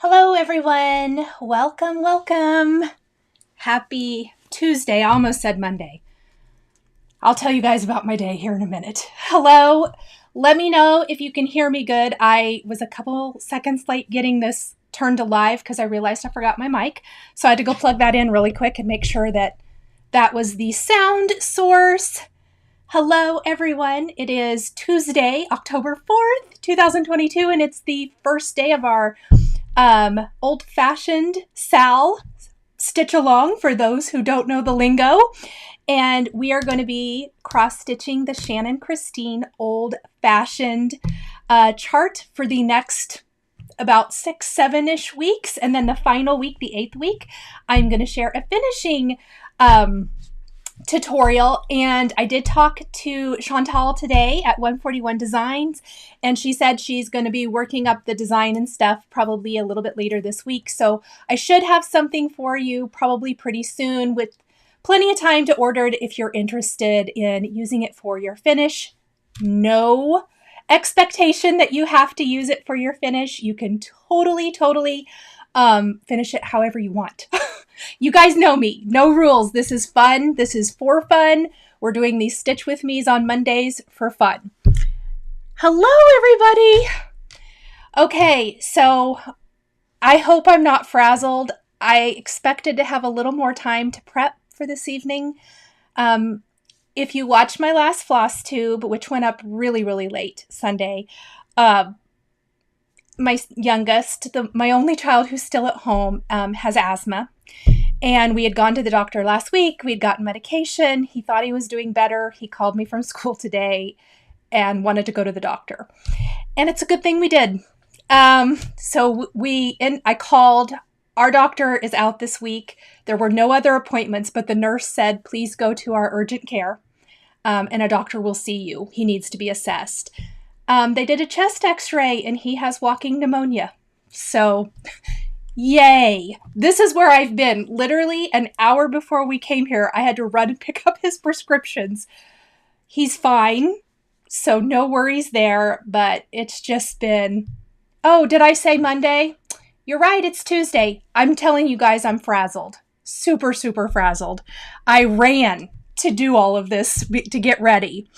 Hello everyone, welcome. Happy Tuesday, I almost said Monday. I'll tell you guys about my day here in a minute. Hello, let me know if you can hear me good. I was a couple seconds late getting this turned to live because I realized I forgot my mic. So I had to go plug that in really quick and make sure that that was the sound source. Hello everyone, it is Tuesday, October 4th, 2022, and it's the first day of our old-fashioned SAL stitch along for those who don't know the lingo. And we are going to be cross-stitching the Shannon Christine old-fashioned chart for the next about 6-7-ish weeks. And then the final week, the 8th week, I'm going to share a finishing tutorial. And I did talk to Chantal today at 141 Designs, and she said she's going to be working up the design and stuff probably a little bit later this week. So I should have something for you probably pretty soon with plenty of time to order it if you're interested in using it for your finish. No expectation that you have to use it for your finish. You can totally finish it however you want. You guys know me. No rules. This is fun. This is for fun. We're doing these Stitch With Me's on Mondays for fun. Hello, everybody. Okay, so I hope I'm not frazzled. I expected to have a little more time to prep for this evening. If you watched my last Flosstube, which went up really late Sunday, my youngest, my only child who's still at home, has asthma. And we had gone to the doctor last week. We'd gotten medication. He thought he was doing better. He called me from school today and wanted to go to the doctor. And it's a good thing we did. So I called. Our doctor is out this week. There were no other appointments, but the nurse said, please go to our urgent care, and a doctor will see you. He needs to be assessed. They did a chest x-ray, and he has walking pneumonia. So, yay. This is where I've been. Literally an hour before we came here, I had to run and pick up his prescriptions. He's fine, so no worries there, but it's just been... Oh, did I say Monday? You're right, it's Tuesday. I'm telling you guys I'm frazzled. Super frazzled. I ran to do all of this, to get ready.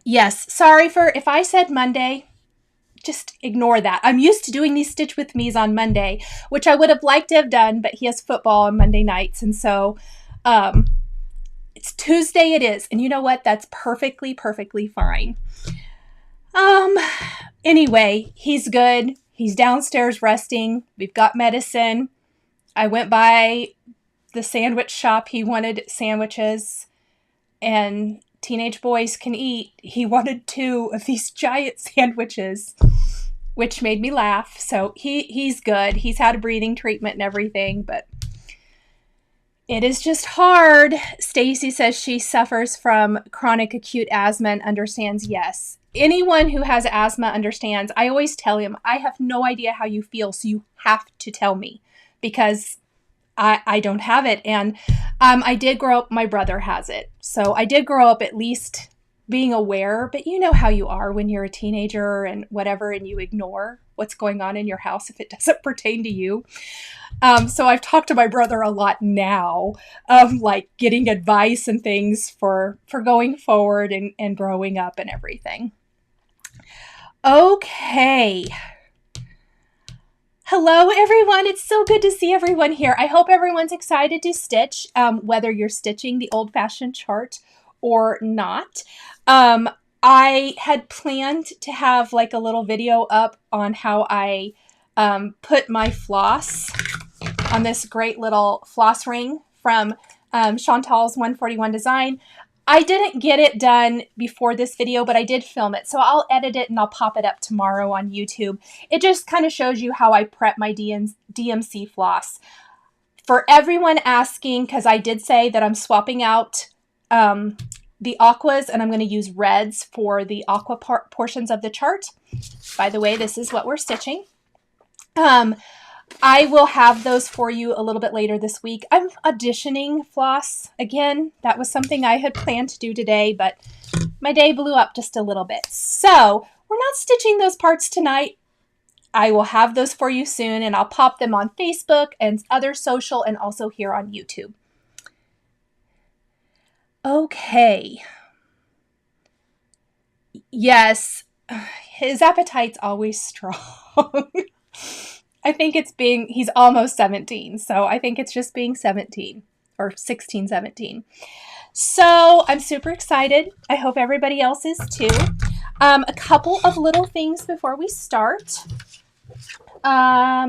Yes, sorry for if I said Monday, just ignore that. I'm used to doing these Stitch With Me's on Monday, which I would have liked to have done, but he has football on Monday nights, and so it's Tuesday it is. And you know what? That's perfectly fine. Anyway, he's good. He's downstairs resting. We've got medicine. I went by the sandwich shop. He wanted sandwiches, and teenage boys can eat. He wanted 2 of these giant sandwiches, which made me laugh. So he's good. He's had a breathing treatment and everything, but it is just hard. Stacy says she suffers from chronic acute asthma and understands. Yes. Anyone who has asthma understands. I always tell him, I have no idea how you feel, so you have to tell me, because I don't have it. And I did grow up, my brother has it. So I did grow up at least being aware, but you know how you are when you're a teenager and whatever, and you ignore what's going on in your house if it doesn't pertain to you. So I've talked to my brother a lot now, like getting advice and things for going forward and growing up and everything. Okay. Hello, everyone. It's so good to see everyone here. I hope everyone's excited to stitch, whether you're stitching the old-fashioned chart or not. I had planned to have like a little video up on how I put my floss on this great little floss ring from Chantal's 141 Design. I didn't get it done before this video, but I did film it. So I'll edit it and I'll pop it up tomorrow on YouTube. It just kind of shows you how I prep my DMC floss. For everyone asking, because I did say that I'm swapping out the aquas and I'm going to use reds for the aqua portions of the chart. By the way, this is what we're stitching. I will have those for you a little bit later this week. I'm auditioning floss again. That was something I had planned to do today, but my day blew up just a little bit. So we're not stitching those parts tonight. I will have those for you soon, and I'll pop them on Facebook and other social and also here on YouTube. Okay. Yes, his appetite's always strong. I think he's almost 17, so I think it's just being 17 or 16, 17. So I'm super excited. I hope everybody else is too. A couple of little things before we start. I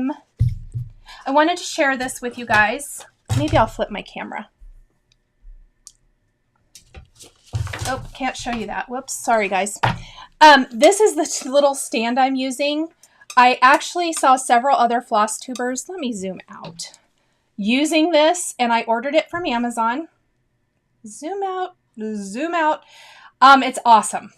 wanted to share this with you guys. Maybe I'll flip my camera. Oh, can't show you that. Whoops. Sorry, guys. This is the little stand I'm using. I actually saw several other floss tubers. Let me zoom out. Using this, and I ordered it from Amazon. Zoom out. Zoom out. It's awesome.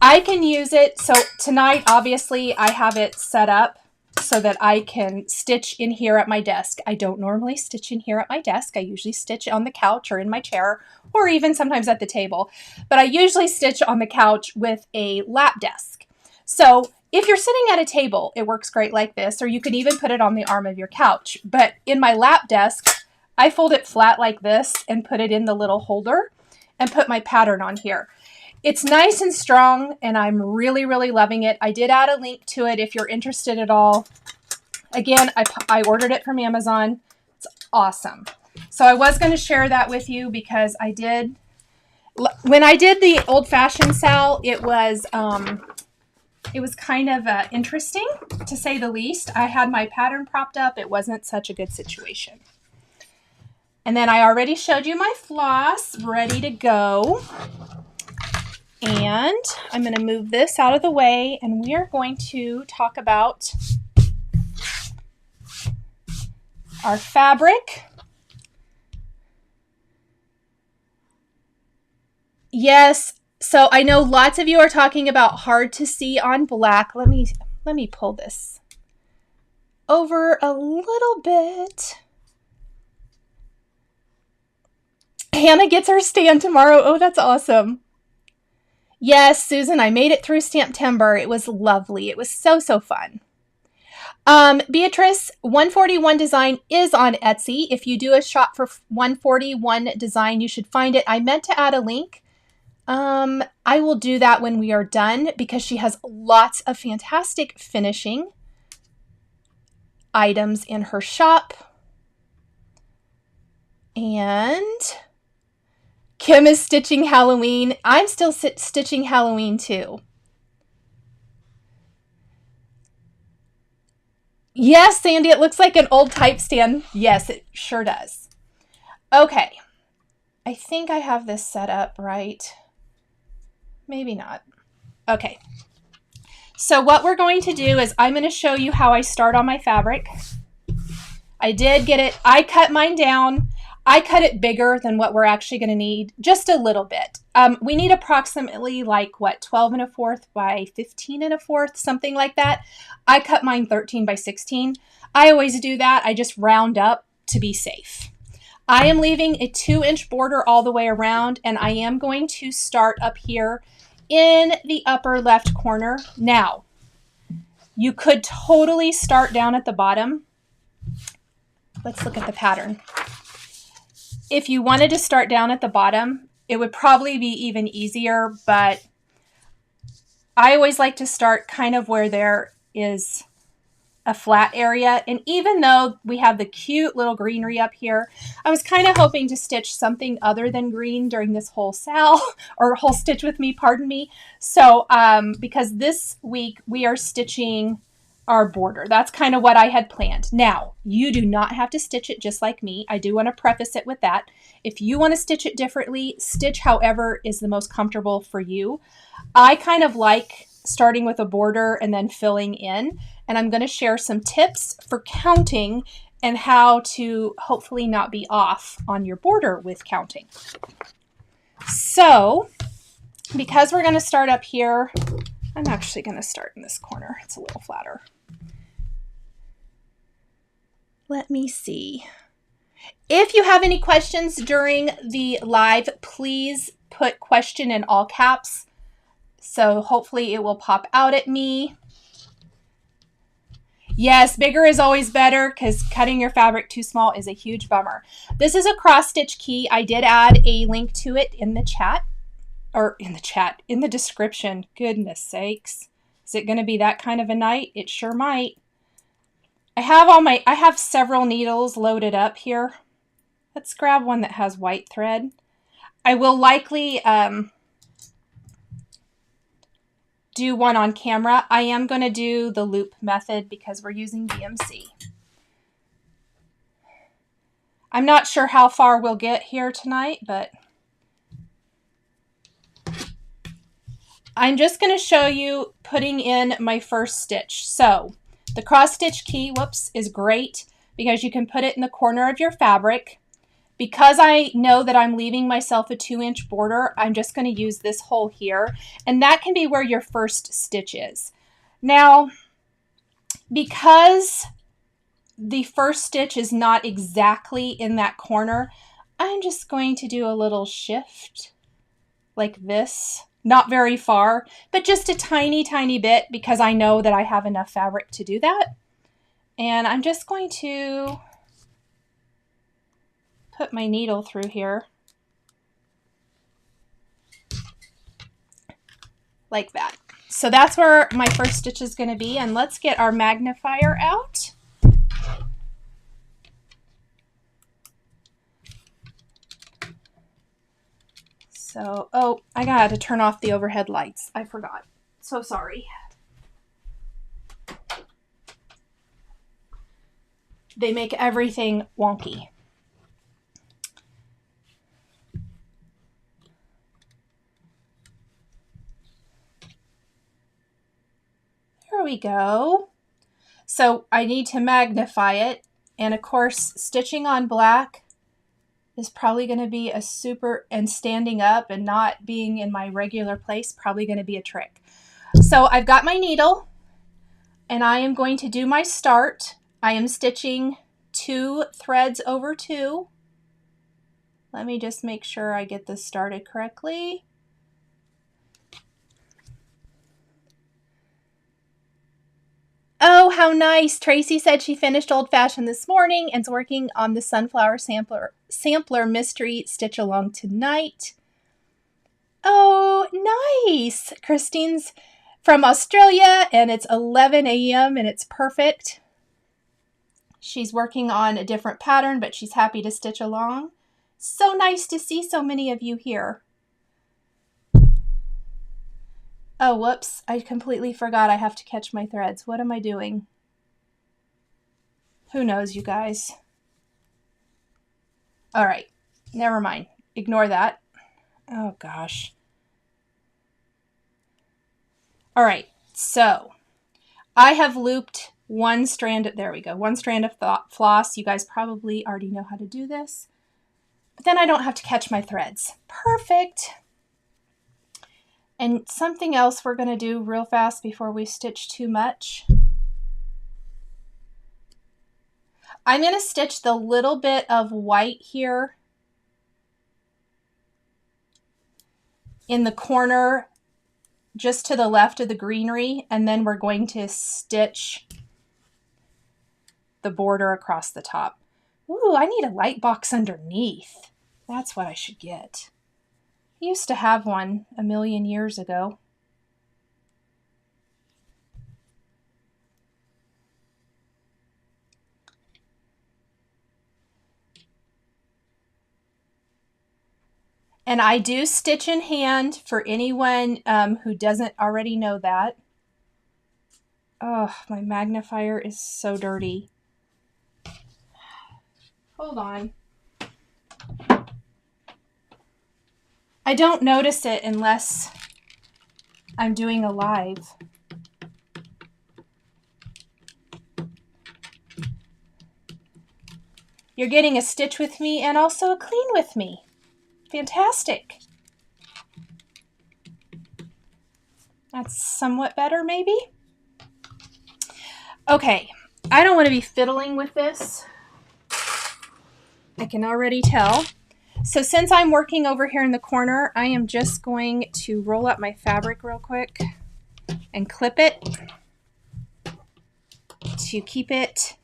I can use it. So tonight, obviously, I have it set up so that I can stitch in here at my desk. I don't normally stitch in here at my desk. I usually stitch on the couch or in my chair, or even sometimes at the table. But I usually stitch on the couch with a lap desk. So if you're sitting at a table, it works great like this, or you could even put it on the arm of your couch. But in my lap desk, I fold it flat like this and put it in the little holder and put my pattern on here. It's nice and strong, and I'm really, really loving it. I did add a link to it if you're interested at all. Again, I ordered it from Amazon. It's awesome. So I was going to share that with you because I did, when I did the old-fashioned SAL, it was kind of interesting, to say the least. I had my pattern propped up. It wasn't such a good situation. And then I already showed you my floss ready to go. And I'm going to move this out of the way, and we are going to talk about our fabric. Yes, so I know lots of you are talking about hard to see on black. Let me pull this over a little bit. Hannah gets her stand tomorrow. Oh, that's awesome. Yes, Susan, I made it through Stamptember. It was lovely. It was so, so fun. Beatrice, 141 Design is on Etsy. If you do a shop for 141 Design, you should find it. I meant to add a link. I will do that when we are done because she has lots of fantastic finishing items in her shop. And Kim is stitching Halloween. I'm still stitching Halloween too. Yes, Sandy, it looks like an old type stand. Yes, it sure does. Okay. I think I have this set up right. Maybe not. Okay. So what we're going to do is I'm going to show you how I start on my fabric. I did get it. I cut mine down. I cut it bigger than what we're actually going to need, just a little bit. We need approximately like, what, 12 1/4 by 15 1/4, something like that. I cut mine 13 by 16. I always do that. I just round up to be safe. I am leaving a 2-inch border all the way around, and I am going to start up here in the upper left corner. Now, you could totally start down at the bottom. Let's look at the pattern. If you wanted to start down at the bottom, it would probably be even easier, but I always like to start kind of where there is a flat area. And even though we have the cute little greenery up here, I was kind of hoping to stitch something other than green during this whole SAL, or whole stitch with me, pardon me. So, because this week we are stitching our border. That's kind of what I had planned. Now, you do not have to stitch it just like me. I do want to preface it with that. If you want to stitch it differently, stitch however is the most comfortable for you. I kind of like starting with a border and then filling in, and I'm going to share some tips for counting and how to hopefully not be off on your border with counting. So, because we're going to start up here, I'm actually going to start in this corner. It's a little flatter. Let me see. If you have any questions during the live, please put question in all caps. So hopefully it will pop out at me. Yes, bigger is always better because cutting your fabric too small is a huge bummer. This is a cross stitch key. I did add a link to it in the chat, or in the description. Goodness sakes. Is it going to be that kind of a night? It sure might. I have several needles loaded up here. Let's grab one that has white thread. I will likely do one on camera. I am going to do the loop method because we're using DMC. I'm not sure how far we'll get here tonight, but I'm just going to show you putting in my first stitch. So the cross stitch key, whoops, is great because you can put it in the corner of your fabric. Because I know that I'm leaving myself a 2-inch border, I'm just going to use this hole here, and that can be where your first stitch is. Now, because the first stitch is not exactly in that corner, I'm just going to do a little shift like this. Not very far, but just a tiny, tiny bit because I know that I have enough fabric to do that. And I'm just going to put my needle through here like that. So that's where my first stitch is going to be, and let's get our magnifier out. So, oh, I got to turn off the overhead lights. I forgot. So sorry. They make everything wonky. There we go. So I need to magnify it. And of course, stitching on black is probably going to be a super, and standing up and not being in my regular place, probably going to be a trick. So I've got my needle and I am going to do my start. I am stitching 2 threads over 2. Let me just make sure I get this started correctly. Oh, how nice. Tracy said she finished Old Fashioned this morning and is working on the Sunflower Sampler Mystery Stitch Along tonight. Oh, nice. Christine's from Australia and it's 11 a.m. and it's perfect. She's working on a different pattern, but she's happy to stitch along. So nice to see so many of you here. Oh, whoops. I completely forgot I have to catch my threads. What am I doing? Who knows, you guys? All right. Never mind. Ignore that. Oh, gosh. All right. So I have looped one strand. There we go. One strand of floss. You guys probably already know how to do this. But then I don't have to catch my threads. Perfect. And something else we're going to do real fast before we stitch too much. I'm going to stitch the little bit of white here in the corner just to the left of the greenery, and then we're going to stitch the border across the top. Ooh, I need a light box underneath. That's what I should get. I used to have one a million years ago. And I do stitch in hand for anyone who doesn't already know that. Oh, my magnifier is so dirty. Hold on. I don't notice it unless I'm doing a live. You're getting a stitch with me and also a clean with me. Fantastic. That's somewhat better, maybe. Okay, I don't want to be fiddling with this. I can already tell. So since I'm working over here in the corner, I am just going to roll up my fabric real quick and clip it to keep it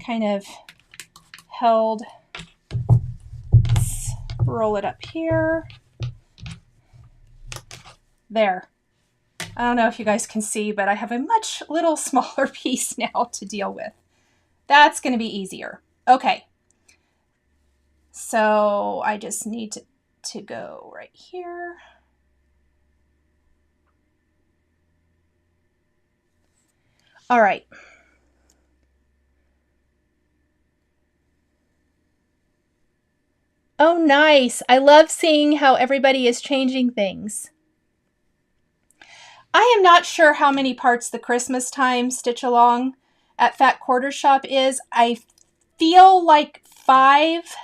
kind of held. Let's roll it up here. There. I don't know if you guys can see, but I have a much little smaller piece now to deal with. That's going to be easier. Okay. So I just need to go right here. All right. Oh, nice. I love seeing how everybody is changing things. I am not sure how many parts the Christmas time stitch along at Fat Quarter Shop is. I feel like 5.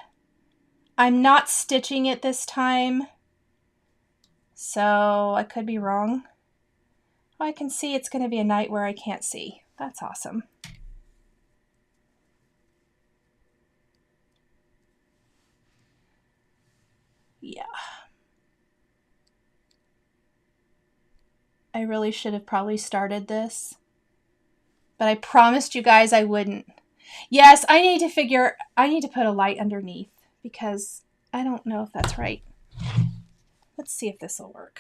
I'm not stitching it this time, so I could be wrong. Oh, I can see it's going to be a night where I can't see. That's awesome. Yeah. I really should have probably started this, but I promised you guys I wouldn't. Yes, I need to put a light underneath because I don't know if that's right. Let's see if this will work.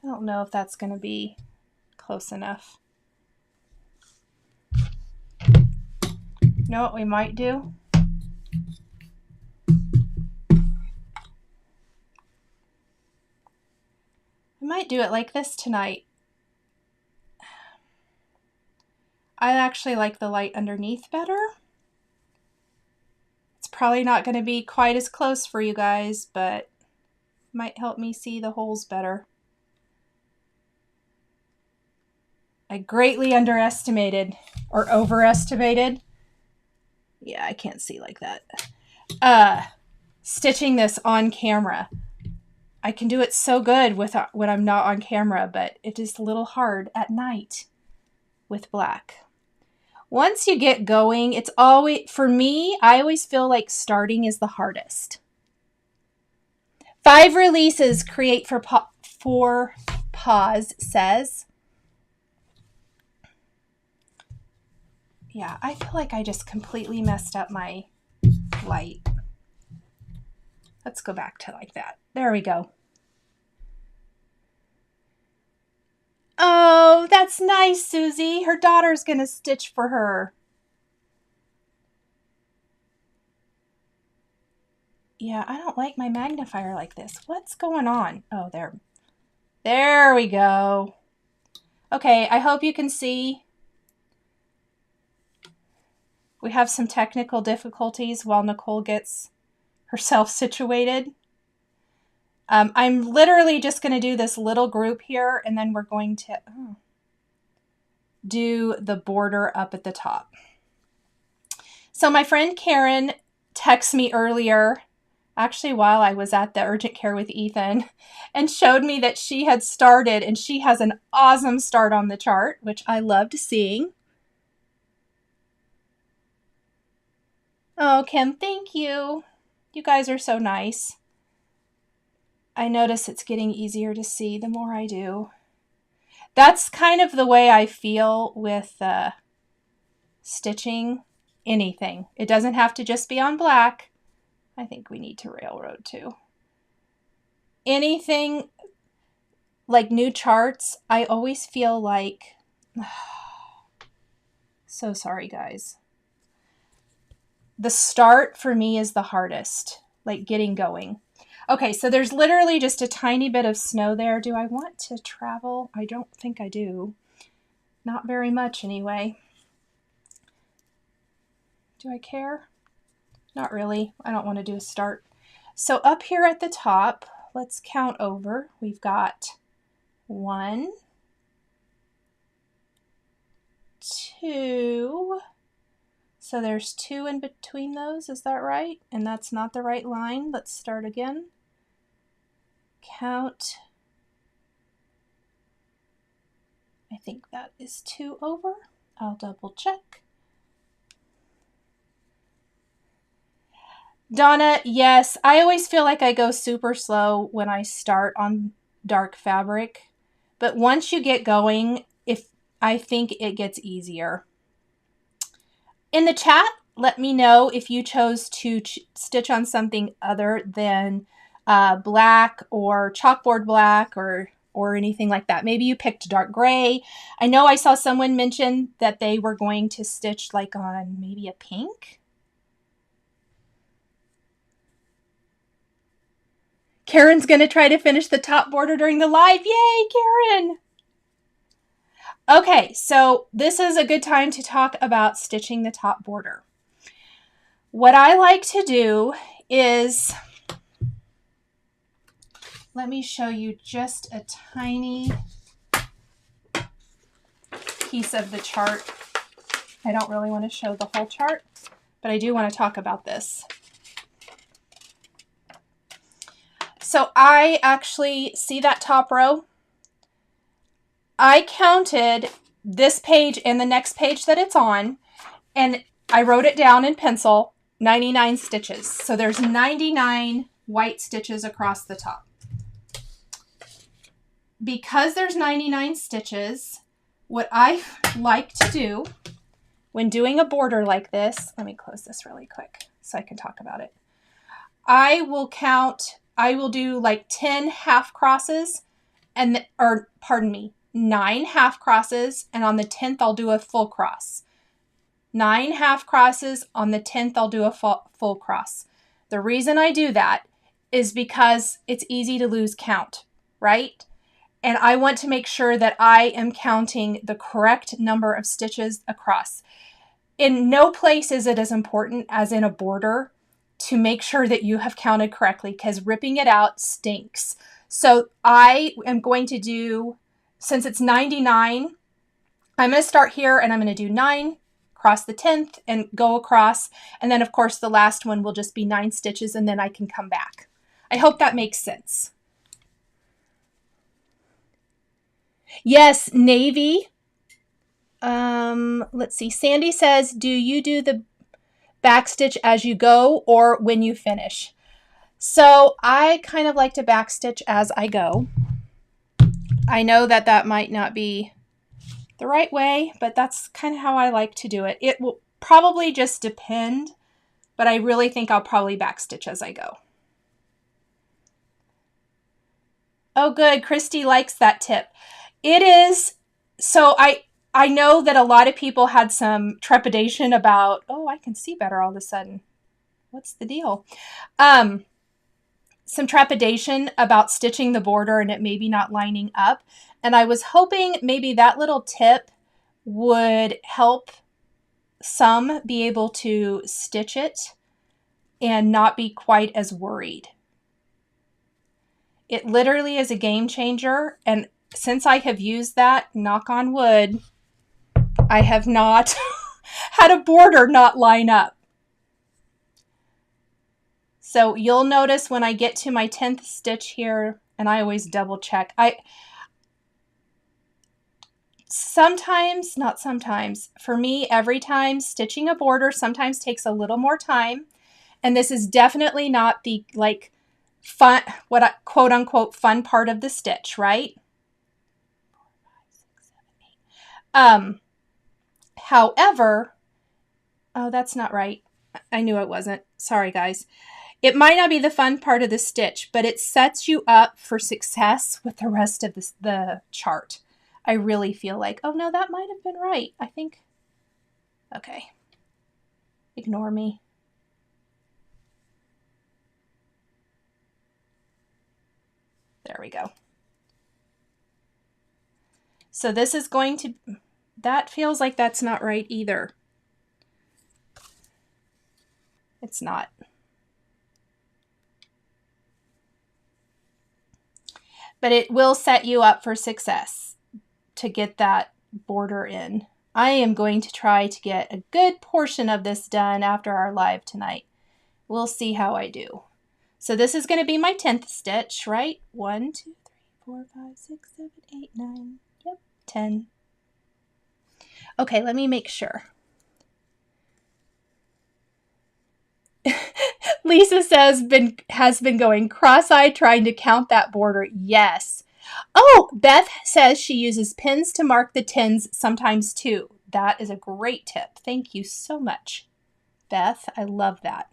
I don't know if that's going to be close enough. You know what we might do? I might do it like this tonight. I actually like the light underneath better. It's probably not going to be quite as close for you guys, but might help me see the holes better. I greatly underestimated or overestimated. Yeah, I can't see like that. Stitching this on camera. I can do it so good when I'm not on camera, but it is a little hard at night with black. Once you get going, it's always, for me, I always feel like starting is the hardest. 5 releases create for pause says. Yeah, I feel like I just completely messed up my light. Let's go back to like that. There we go. Oh, that's nice, Susie. Her daughter's going to stitch for her. Yeah, I don't like my magnifier like this. What's going on? Oh, there. There we go. Okay, I hope you can see. We have some technical difficulties while Nicole gets herself situated. I'm literally just going to do this little group here, and then we're going to do the border up at the top. So my friend Karen texted me earlier, actually while I was at the urgent care with Ethan, and showed me that she had started, and she has an awesome start on the chart, which I loved seeing. Oh, Kim, thank you. You guys are so nice. I notice it's getting easier to see the more I do. That's kind of the way I feel with stitching anything. It doesn't have to just be on black. I think we need to railroad too. Anything like new charts, I always feel like, so sorry guys. The start for me is the hardest, like getting going. Okay, so there's literally just a tiny bit of snow there. Do I want to travel? I don't think I do. Not very much anyway. Do I care? Not really. I don't want to do a start. So up here at the top, let's count over. We've got 1, 2. So there's 2 in between those. Is that right? And that's not the right line. Let's start again. Count. I think that is 2 over. I'll double check. Donna, yes, I always feel like I go super slow when I start on dark fabric, but once you get going, I think it gets easier. In the chat, let me know if you chose to stitch on something other than black or chalkboard black or anything like that. Maybe you picked dark gray. I know I saw someone mention that they were going to stitch like on maybe a pink. Karen's going to try to finish the top border during the live. Yay, Karen! Okay, so this is a good time to talk about stitching the top border. What I like to do is, let me show you just a tiny piece of the chart. I don't really want to show the whole chart, but I do want to talk about this. So I actually see that top row. I counted this page and the next page that it's on, and I wrote it down in pencil, 99 stitches. So there's 99 white stitches across the top. Because there's 99 stitches, what I like to do when doing a border like this, let me close this really quick so I can talk about it. I will do like 10 half crosses or pardon me, 9 half crosses, and on the 10th I'll do a full cross. 9 half crosses, on the 10th I'll do a full cross. The reason I do that is because it's easy to lose count, right? And I want to make sure that I am counting the correct number of stitches across. In no place is it as important as in a border to make sure that you have counted correctly, because ripping it out stinks. So I am going to do, since it's 99, I'm going to start here and I'm going to do 9, cross the 10th and go across. And then of course the last one will just be 9 stitches and then I can come back. I hope that makes sense. Yes, navy. Let's see. Sandy says, do you do the backstitch as you go or when you finish? So I kind of like to backstitch as I go. I know that that might not be the right way, but that's kind of how I like to do it. It will probably just depend, but I really think I'll probably backstitch as I go. Oh, good. Christy likes that tip. It is. So I know that a lot of people had some trepidation about, oh, I can see better all of a sudden. What's the deal? Some trepidation about stitching the border and it maybe not lining up. And I was hoping maybe that little tip would help some be able to stitch it and not be quite as worried. It literally is a game changer. And since I have used that, knock on wood, I have not had a border not line up. So you'll notice when I get to my 10th stitch here, and I always double check. Sometimes, not sometimes, for me, every time stitching a border sometimes takes a little more time. And this is definitely not the like fun, what I quote unquote fun part of the stitch, right? 4, 5, 6, 7, 8. However, oh, that's not right. I knew it wasn't. Sorry, guys. It might not be the fun part of the stitch, but it sets you up for success with the rest of the chart. I really feel like, oh no, that might have been right. I think, okay. Ignore me. There we go. So this is going to, that feels like that's not right either. It's not. But it will set you up for success to get that border in. I am going to try to get a good portion of this done after our live tonight. We'll see how I do. So this is going to be my 10th stitch, right? 1, 2, 3, 4, 5, 6, 7, 8, 9. Yep, 10. Okay, let me make sure. Lisa says has been going cross-eyed trying to count that border. Yes. Oh, Beth says she uses pins to mark the tins sometimes too. That is a great tip. Thank you so much, Beth. I love that.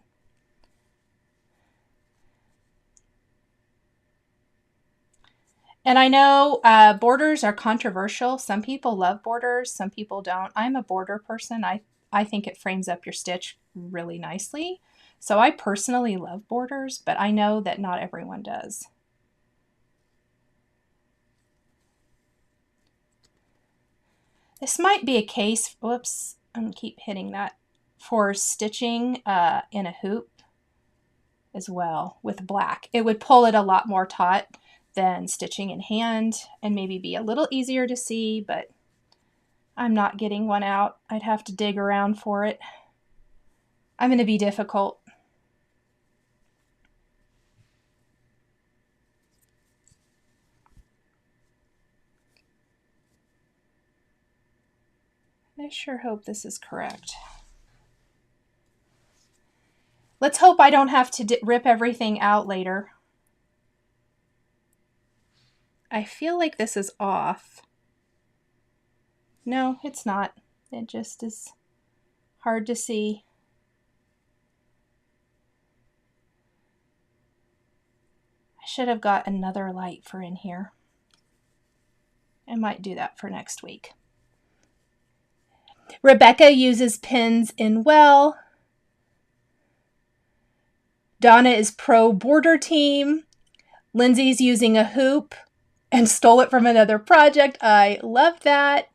And I know borders are controversial. Some people love borders, some people don't. I'm a border person. I think it frames up your stitch really nicely. So I personally love borders, but I know that not everyone does. This might be a case, whoops, I'm going to keep hitting that, for stitching in a hoop as well with black. It would pull it a lot more taut than stitching in hand and maybe be a little easier to see, but I'm not getting one out. I'd have to dig around for it. I'm going to be difficult. I sure hope this is correct. Let's hope I don't have to rip everything out later. I feel like this is off. No, it's not. It just is hard to see. I should have got another light for in here. I might do that for next week. Rebecca uses pins in well. Donna is pro border team. Lindsay's using a hoop and stole it from another project. I love that.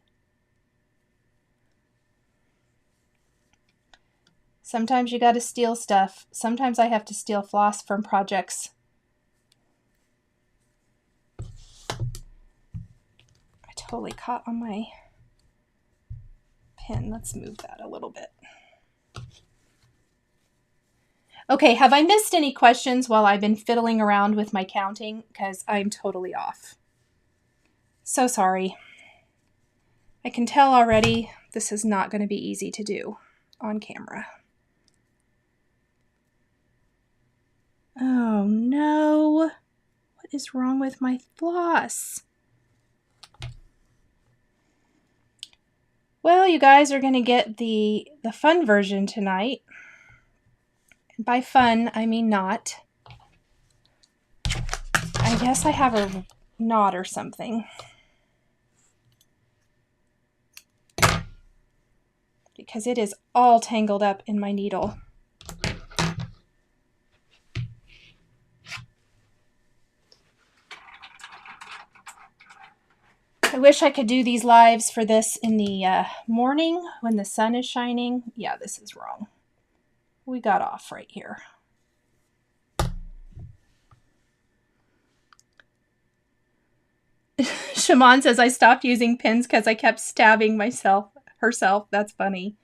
Sometimes you gotta steal stuff. Sometimes I have to steal floss from projects. I totally caught on my pin. Let's move that a little bit. Okay, have I missed any questions while I've been fiddling around with my counting? Because I'm totally off. So sorry. I can tell already this is not going to be easy to do on camera. Oh no. What is wrong with my floss? Well, you guys are going to get the fun version tonight. And by fun, I mean not. I guess I have a knot or something. Because it is all tangled up in my needle. I wish I could do these lives for this in the morning when the sun is shining. Yeah, this is wrong. We got off right here. Shaman says I stopped using pins because I kept stabbing herself. That's funny.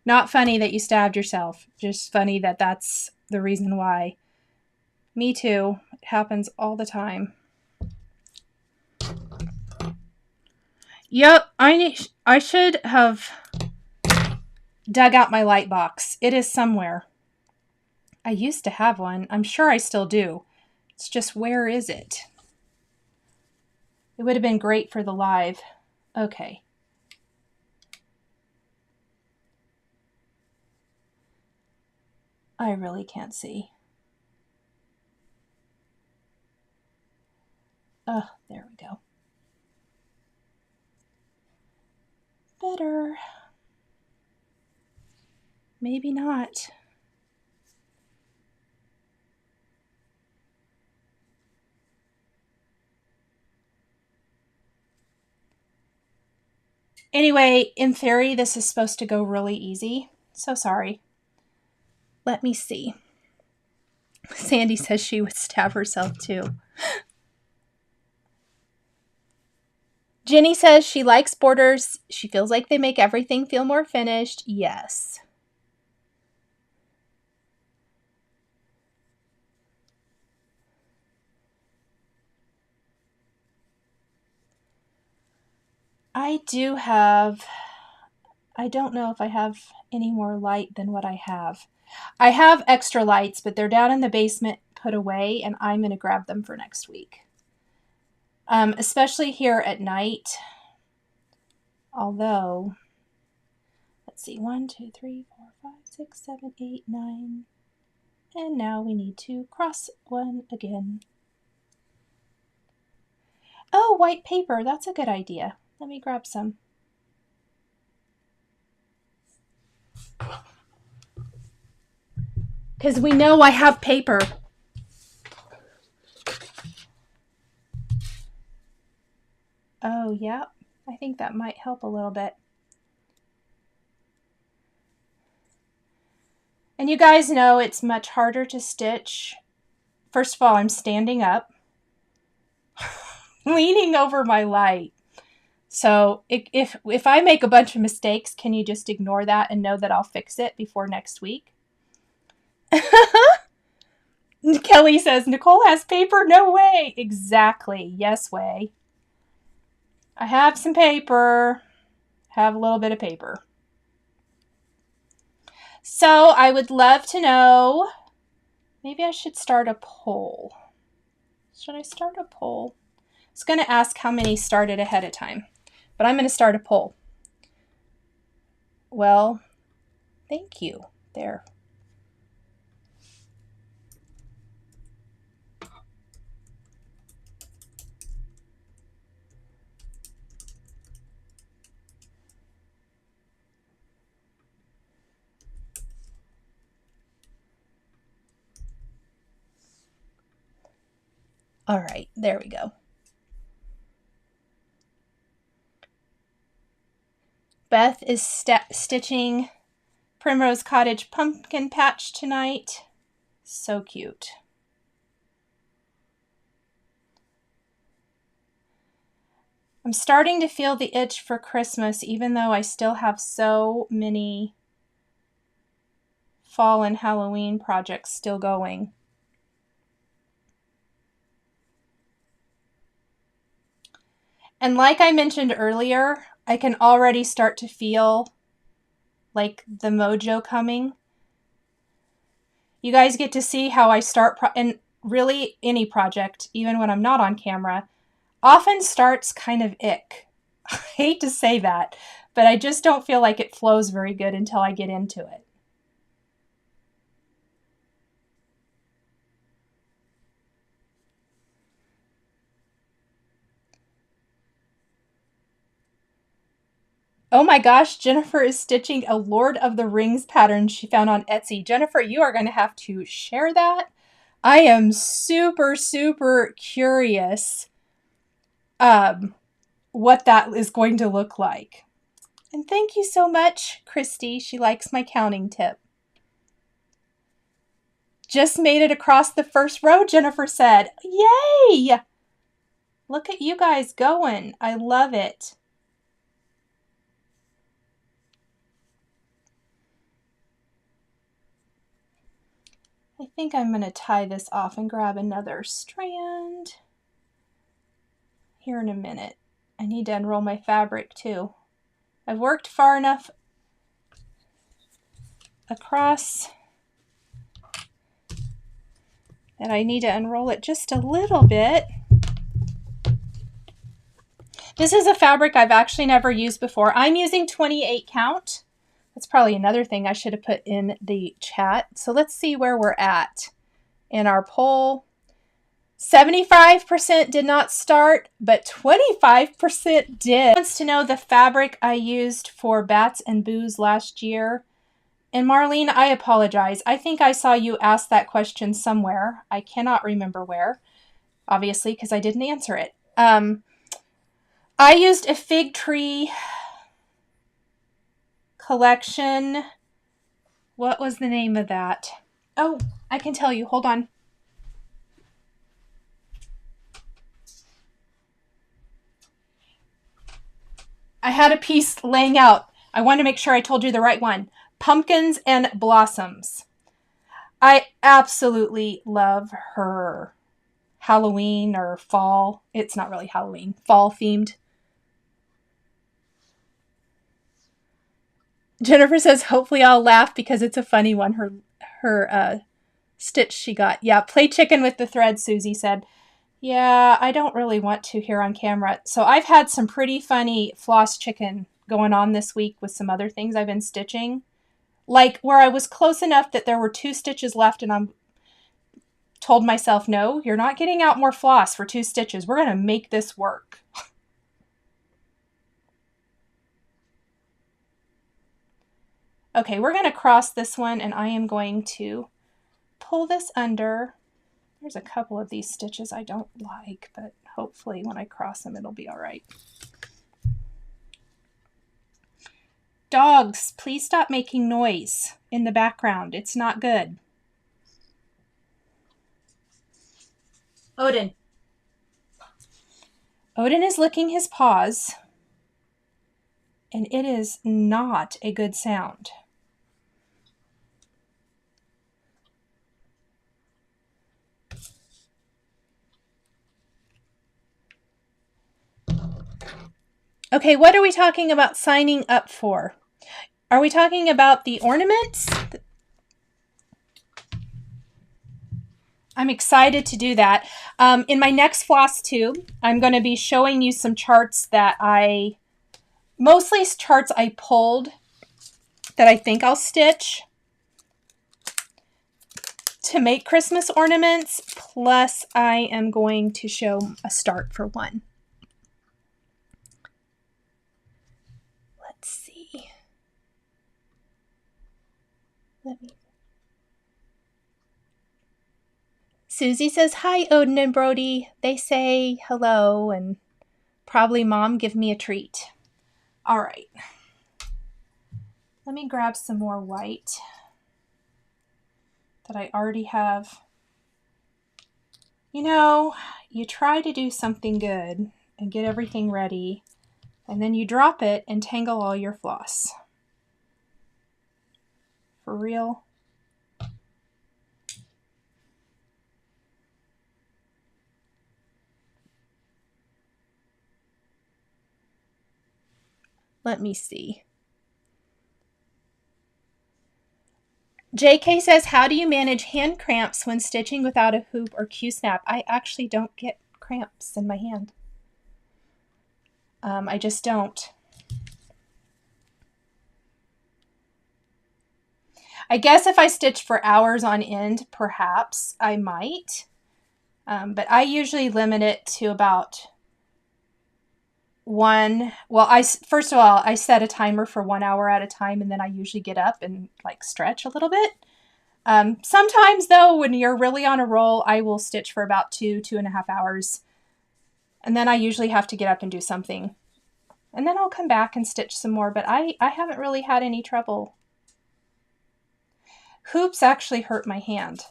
Not funny that you stabbed yourself. Just funny that that's the reason why. Me too. It happens all the time. Yep, I should have dug out my light box. It is somewhere. I used to have one. I'm sure I still do. It's just, where is it? It would have been great for the live. Okay. I really can't see. Oh, there we go. Better. Maybe not. Anyway, in theory, this is supposed to go really easy. So sorry. Let me see. Sandy says she would stab herself too. Jenny says she likes borders. She feels like they make everything feel more finished. Yes. I do have, I don't know if I have any more light than what I have. I have extra lights, but they're down in the basement put away, and I'm going to grab them for next week. Especially here at night. Although, let's see, 1, 2, 3, 4, 5, 6, 7, 8, 9. And now we need to cross one again. Oh, white paper. That's a good idea. Let me grab some. Because we know I have paper. Oh, yeah. I think that might help a little bit. And you guys know it's much harder to stitch. First of all, I'm standing up, leaning over my light. So if I make a bunch of mistakes, can you just ignore that and know that I'll fix it before next week? Kelly says, Nicole has paper? No way. Exactly. Yes way. I have some paper. Have a little bit of paper. So I would love to know, maybe I should start a poll. Should I start a poll? I was going to ask how many started ahead of time, but I'm going to start a poll. Well, thank you. There. All right, there we go. Beth is stitching Primrose Cottage pumpkin patch tonight. So cute. I'm starting to feel the itch for Christmas, even though I still have so many fall and Halloween projects still going. And like I mentioned earlier, I can already start to feel like the mojo coming. You guys get to see how I start, and really any project, even when I'm not on camera, often starts kind of ick. I hate to say that, but I just don't feel like it flows very good until I get into it. Oh my gosh, Jennifer is stitching a Lord of the Rings pattern she found on Etsy. Jennifer, you are going to have to share that. I am super, super curious what that is going to look like. And thank you so much, Christy. She likes my counting tip. Just made it across the first row, Jennifer said. Yay! Look at you guys going. I love it. I think I'm going to tie this off and grab another strand here in a minute. I need to unroll my fabric too. I've worked far enough across that I need to unroll it just a little bit. This is a fabric I've actually never used before. I'm using 28 count. That's probably another thing I should have put in the chat. So let's see where we're at in our poll. 75% did not start, but 25% did. Wants to know the fabric I used for Bats and Booze last year. And Marlene, I apologize. I think I saw you ask that question somewhere. I cannot remember where, obviously, because I didn't answer it. I used a fig tree collection. What was the name of that? Oh, I can tell you. Hold on. I had a piece laying out. I want to make sure I told you the right one. Pumpkins and Blossoms. I absolutely love her Halloween or fall. It's not really Halloween. Fall themed. Jennifer says, hopefully I'll laugh because it's a funny one. her stitch she got. Yeah, play chicken with the thread, Susie said. Yeah, I don't really want to here on camera. So I've had some pretty funny floss chicken going on this week with some other things I've been stitching. Like where I was close enough that there were 2 stitches left and I'm told myself, no, you're not getting out more floss for 2 stitches. We're going to make this work. Okay, we're going to cross this one and I am going to pull this under. There's a couple of these stitches I don't like, but hopefully when I cross them, it'll be all right. Dogs, please stop making noise in the background. It's not good. Odin. Odin is licking his paws, and it is not a good sound. Okay, what are we talking about signing up for? Are we talking about the ornaments? I'm excited to do that. In my next Flosstube, I'm going to be showing you some charts that mostly charts I pulled that I think I'll stitch to make Christmas ornaments. Plus, I am going to show a start for one. Let's see. Susie says, hi, Odin and Brody. They say hello and probably Mom give me a treat. All right. Let me grab some more white that I already have. You know, you try to do something good and get everything ready, and then you drop it and tangle all your floss. For real. Let me see. JK says, how do you manage hand cramps when stitching without a hoop or Q-snap? I actually don't get cramps in my hand. I just don't. I guess if I stitch for hours on end, perhaps I might. But I usually limit it to about one. Well, first of all, I set a timer for 1 hour at a time, and then I usually get up and like stretch a little bit. Sometimes though, when you're really on a roll, I will stitch for about 2.5 hours. And then I usually have to get up and do something. And then I'll come back and stitch some more, but I haven't really had any trouble. Hoops actually hurt my hand.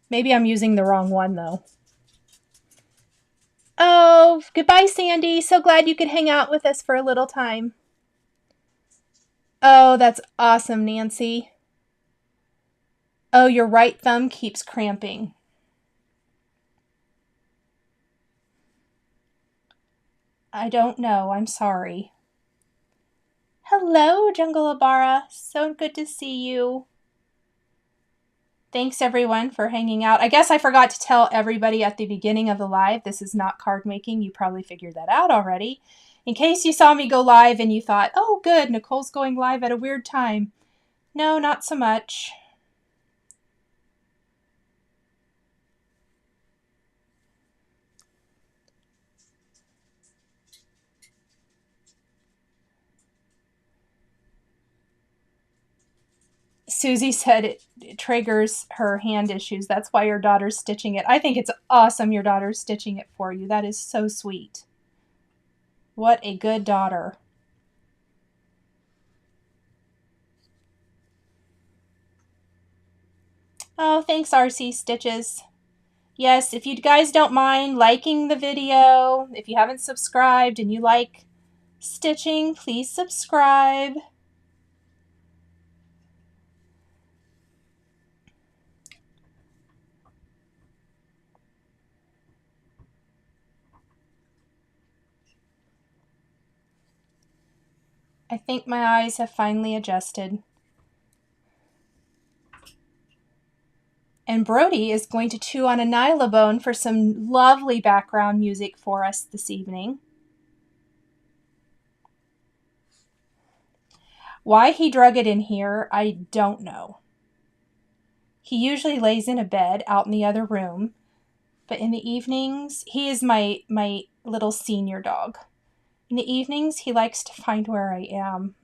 Maybe I'm using the wrong one though. Oh, goodbye, Sandy. So glad you could hang out with us for a little time. Oh, that's awesome, Nancy. Oh, your right thumb keeps cramping. I don't know. I'm sorry. Hello, Jungle Abara. So good to see you. Thanks, everyone, for hanging out. I guess I forgot to tell everybody at the beginning of the live, this is not card making. You probably figured that out already. In case you saw me go live and you thought, oh, good, Nicole's going live at a weird time. No, not so much. Susie said it triggers her hand issues. That's why your daughter's stitching it. I think it's awesome your daughter's stitching it for you. That is so sweet. What a good daughter. Oh, thanks, RC Stitches. Yes, if you guys don't mind liking the video, if you haven't subscribed and you like stitching, please subscribe. I think my eyes have finally adjusted. And Brody is going to chew on a nylabone for some lovely background music for us this evening. Why he drug it in here, I don't know. He usually lays in a bed out in the other room, but in the evenings, he is my little senior dog. In the evenings, he likes to find where I am.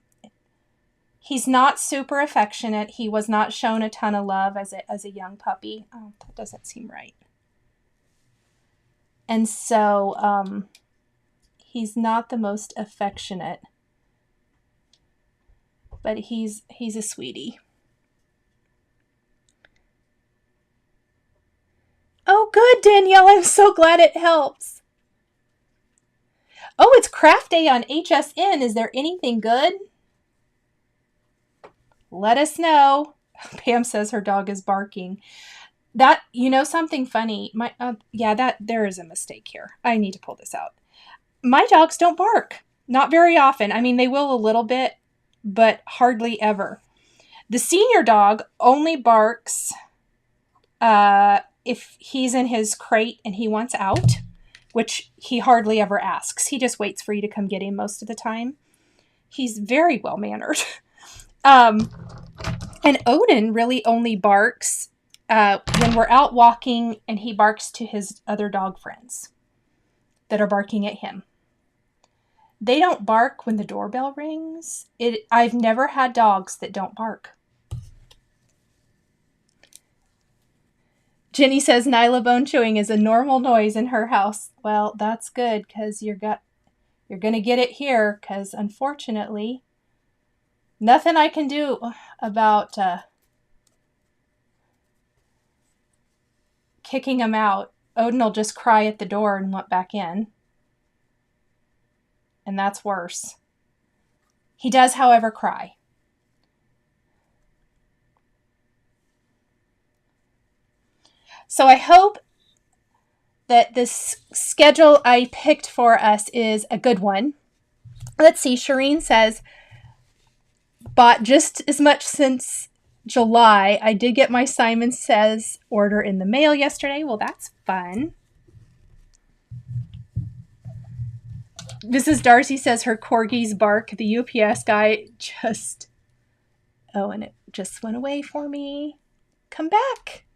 He's not super affectionate. He was not shown a ton of love as a young puppy. Oh, that doesn't seem right. And so he's not the most affectionate, but he's a sweetie. Oh, good, Danielle. I'm so glad it helps. Oh, it's craft day on HSN. Is there anything good? Let us know. Pam says her dog is barking. That, you know, something funny. There is a mistake here. I need to pull this out. My dogs don't bark. Not very often. I mean, they will a little bit, but hardly ever. The senior dog only barks if he's in his crate and he wants out, which he hardly ever asks. He just waits for you to come get him most of the time. He's very well-mannered. And Odin really only barks when we're out walking and he barks to his other dog friends that are barking at him. They don't bark when the doorbell rings. I've never had dogs that don't bark. Jenny says nylabone chewing is a normal noise in her house. Well, that's good because you're going to get it here because unfortunately, nothing I can do about kicking him out. Odin will just cry at the door and want back in. And that's worse. He does, however, cry. So I hope that this schedule I picked for us is a good one. Let's see. Shireen says, bought just as much since July. I did get my Simon Says order in the mail yesterday. Well, that's fun. Mrs. Darcy says her corgis bark. The UPS guy just... Oh, and it just went away for me. Come back.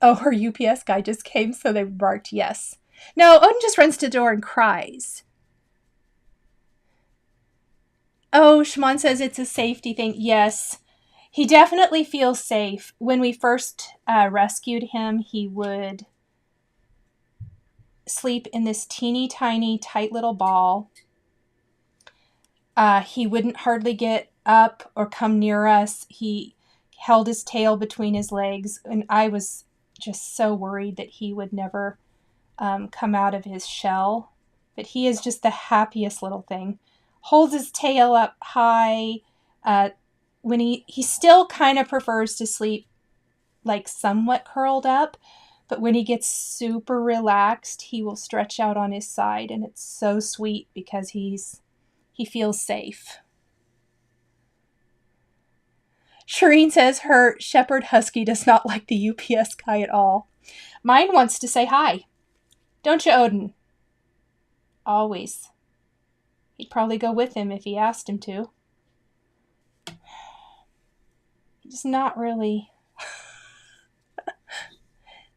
Oh, her UPS guy just came, so they barked yes. No, Odin just runs to the door and cries. Oh, Shimon says it's a safety thing. Yes, he definitely feels safe. When we first rescued him, he would sleep in this teeny tiny, tight little ball. He wouldn't hardly get up or come near us. He held his tail between his legs, and I was just so worried that he would never come out of his shell. But he is just the happiest little thing. Holds his tail up high. When he still kind of prefers to sleep like somewhat curled up, but when he gets super relaxed, he will stretch out on his side, and it's so sweet because he feels safe. Shireen says her shepherd husky does not like the UPS guy at all. Mine wants to say hi. Don't you, Odin? Always. He'd probably go with him if he asked him to. He's not really.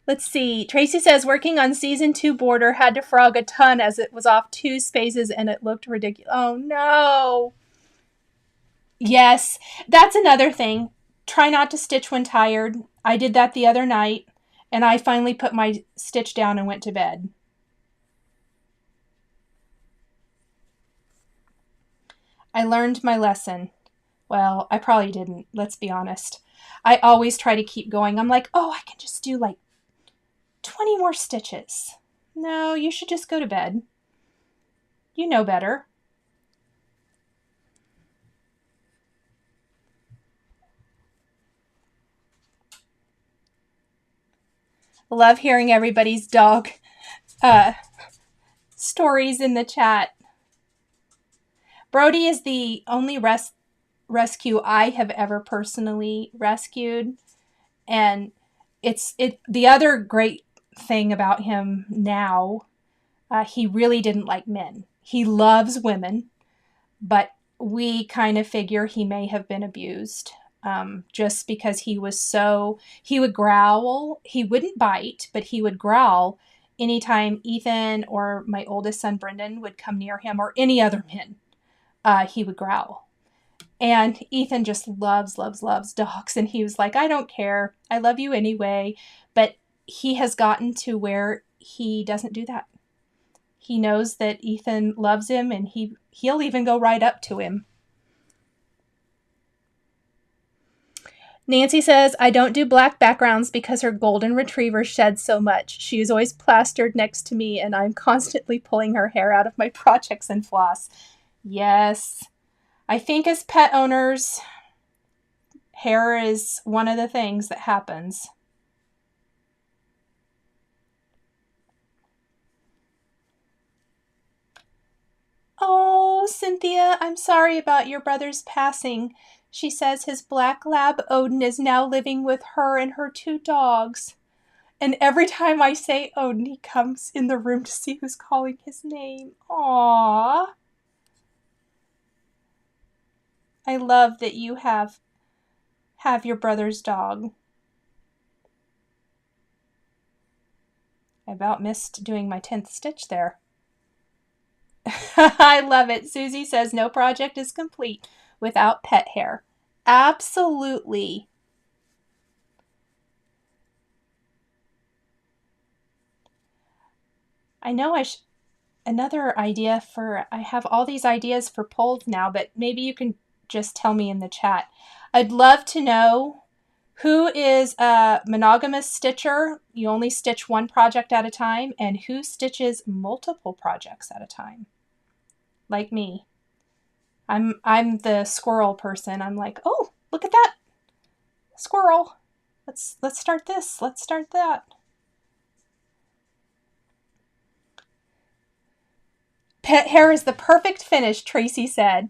Let's see. Tracy says, working on season 2 border, had to frog a ton as it was off 2 spaces and it looked ridiculous. Oh, no. Yes, that's another thing. Try not to stitch when tired. I did that the other night, and I finally put my stitch down and went to bed. I learned my lesson. Well, I probably didn't. Let's be honest. I always try to keep going. I'm like, oh, I can just do like 20 more stitches. No, you should just go to bed. You know better. Love hearing everybody's dog stories in the chat. Brody is the only rescue I have ever personally rescued. And The other great thing about him now, he really didn't like men. He loves women, but we kind of figure he may have been abused, just because he would growl. He wouldn't bite, but he would growl anytime Ethan or my oldest son Brendan would come near him, or any other men. He would growl. And Ethan just loves, loves, loves dogs. And he was like, I don't care. I love you anyway. But he has gotten to where he doesn't do that. He knows that Ethan loves him, and he'll even go right up to him. Nancy says, I don't do black backgrounds because her golden retriever sheds so much. She is always plastered next to me, and I'm constantly pulling her hair out of my projects and floss. Yes. I think as pet owners, hair is one of the things that happens. Oh, Cynthia, I'm sorry about your brother's passing. She says his black lab Odin is now living with her and her 2 dogs. And every time I say Odin, he comes in the room to see who's calling his name. Aww. I love that you have your brother's dog. I about missed doing my 10th stitch there. I love it. Susie says no project is complete without pet hair. Absolutely. I know another idea I have all these ideas for polls now, but maybe you can just tell me in the chat. I'd love to know who is a monogamous stitcher. You only stitch one project at a time, and who stitches multiple projects at a time. Like me. I'm the squirrel person. I'm like, oh, look at that squirrel. Let's start this. Let's start that. Pet hair is the perfect finish, Tracy said.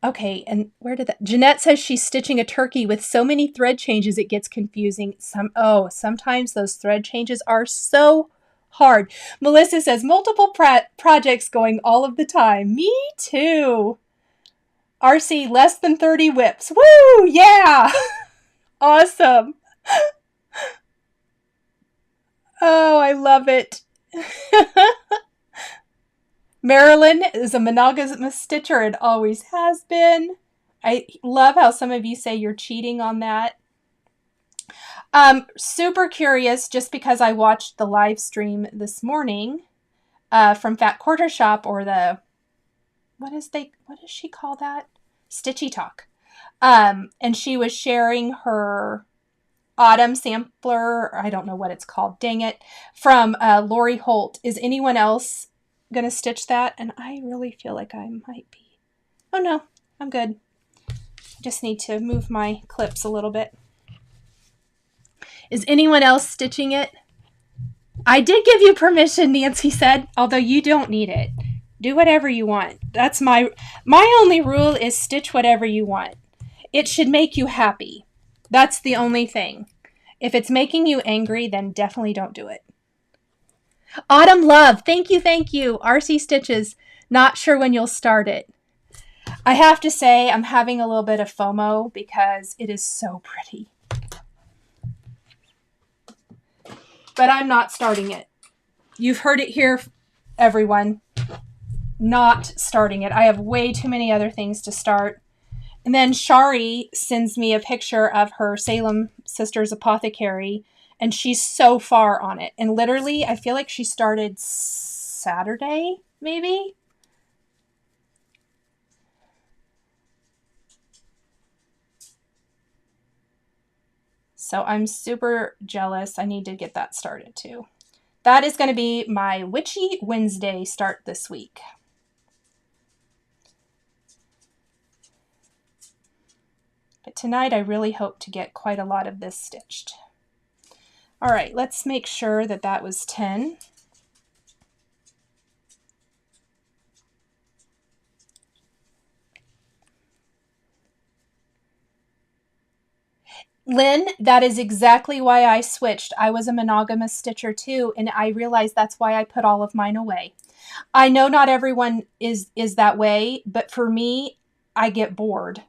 Okay, and where did that... Jeanette says she's stitching a turkey with so many thread changes it gets confusing. Sometimes those thread changes are so hard. Melissa says multiple projects going all of the time. Me too. RC, less than 30 whips. Woo! Yeah! Awesome. Oh, I love it. Marilyn is a monogamous stitcher and always has been. I love how some of you say you're cheating on that. Super curious, just because I watched the live stream this morning from Fat Quarter Shop, or the, what does she call that? Stitchy Talk. And she was sharing her autumn sampler, I don't know what it's called, dang it, from Lori Holt. Is anyone else going to stitch that? And I really feel like I might be. Oh no, I'm good. I just need to move my clips a little bit. Is anyone else stitching it? I did give you permission, Nancy said, although you don't need it. Do whatever you want. That's my only rule is stitch whatever you want. It should make you happy. That's the only thing. If it's making you angry, then definitely don't do it. Autumn Love, thank you. RC Stitches, not sure when you'll start it. I have to say, I'm having a little bit of FOMO because it is so pretty. But I'm not starting it. You've heard it here, everyone. Not starting it. I have way too many other things to start. And then Shari sends me a picture of her Salem Sisters Apothecary, and she's so far on it. And literally, I feel like she started Saturday, maybe? So I'm super jealous. I need to get that started too. That is going to be my Witchy Wednesday start this week. But tonight I really hope to get quite a lot of this stitched. All right, let's make sure that that was 10. Lynn, that is exactly why I switched. I was a monogamous stitcher too, and I realized that's why I put all of mine away. I know not everyone is that way, but for me, I get bored.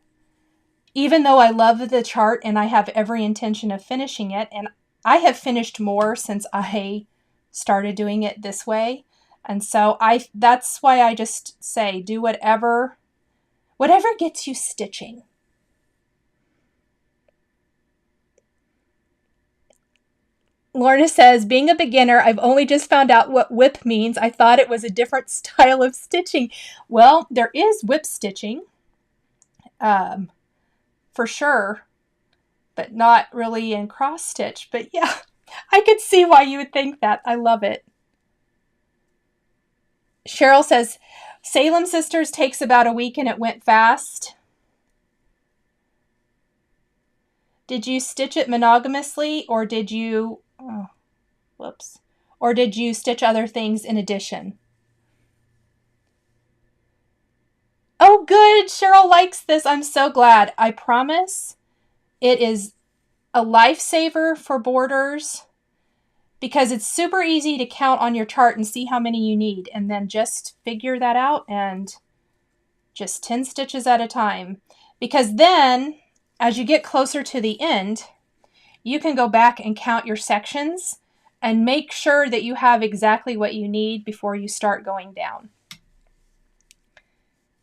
Even though I love the chart and I have every intention of finishing it, and I have finished more since I started doing it this way. And so that's why I just say do whatever gets you stitching. Lorna says, being a beginner, I've only just found out what whip means. I thought it was a different style of stitching. Well, there is whip stitching, for sure, but not really in cross stitch. But yeah, I could see why you would think that. I love it. Cheryl says, Salem Sisters takes about a week and it went fast. Did you stitch it monogamously or did you... Or did you stitch other things in addition? Oh, good. Cheryl likes this. I'm so glad. I promise it is a lifesaver for borders because it's super easy to count on your chart and see how many you need and then just figure that out and just 10 stitches at a time. Because then as you get closer to the end, you can go back and count your sections and make sure that you have exactly what you need before you start going down.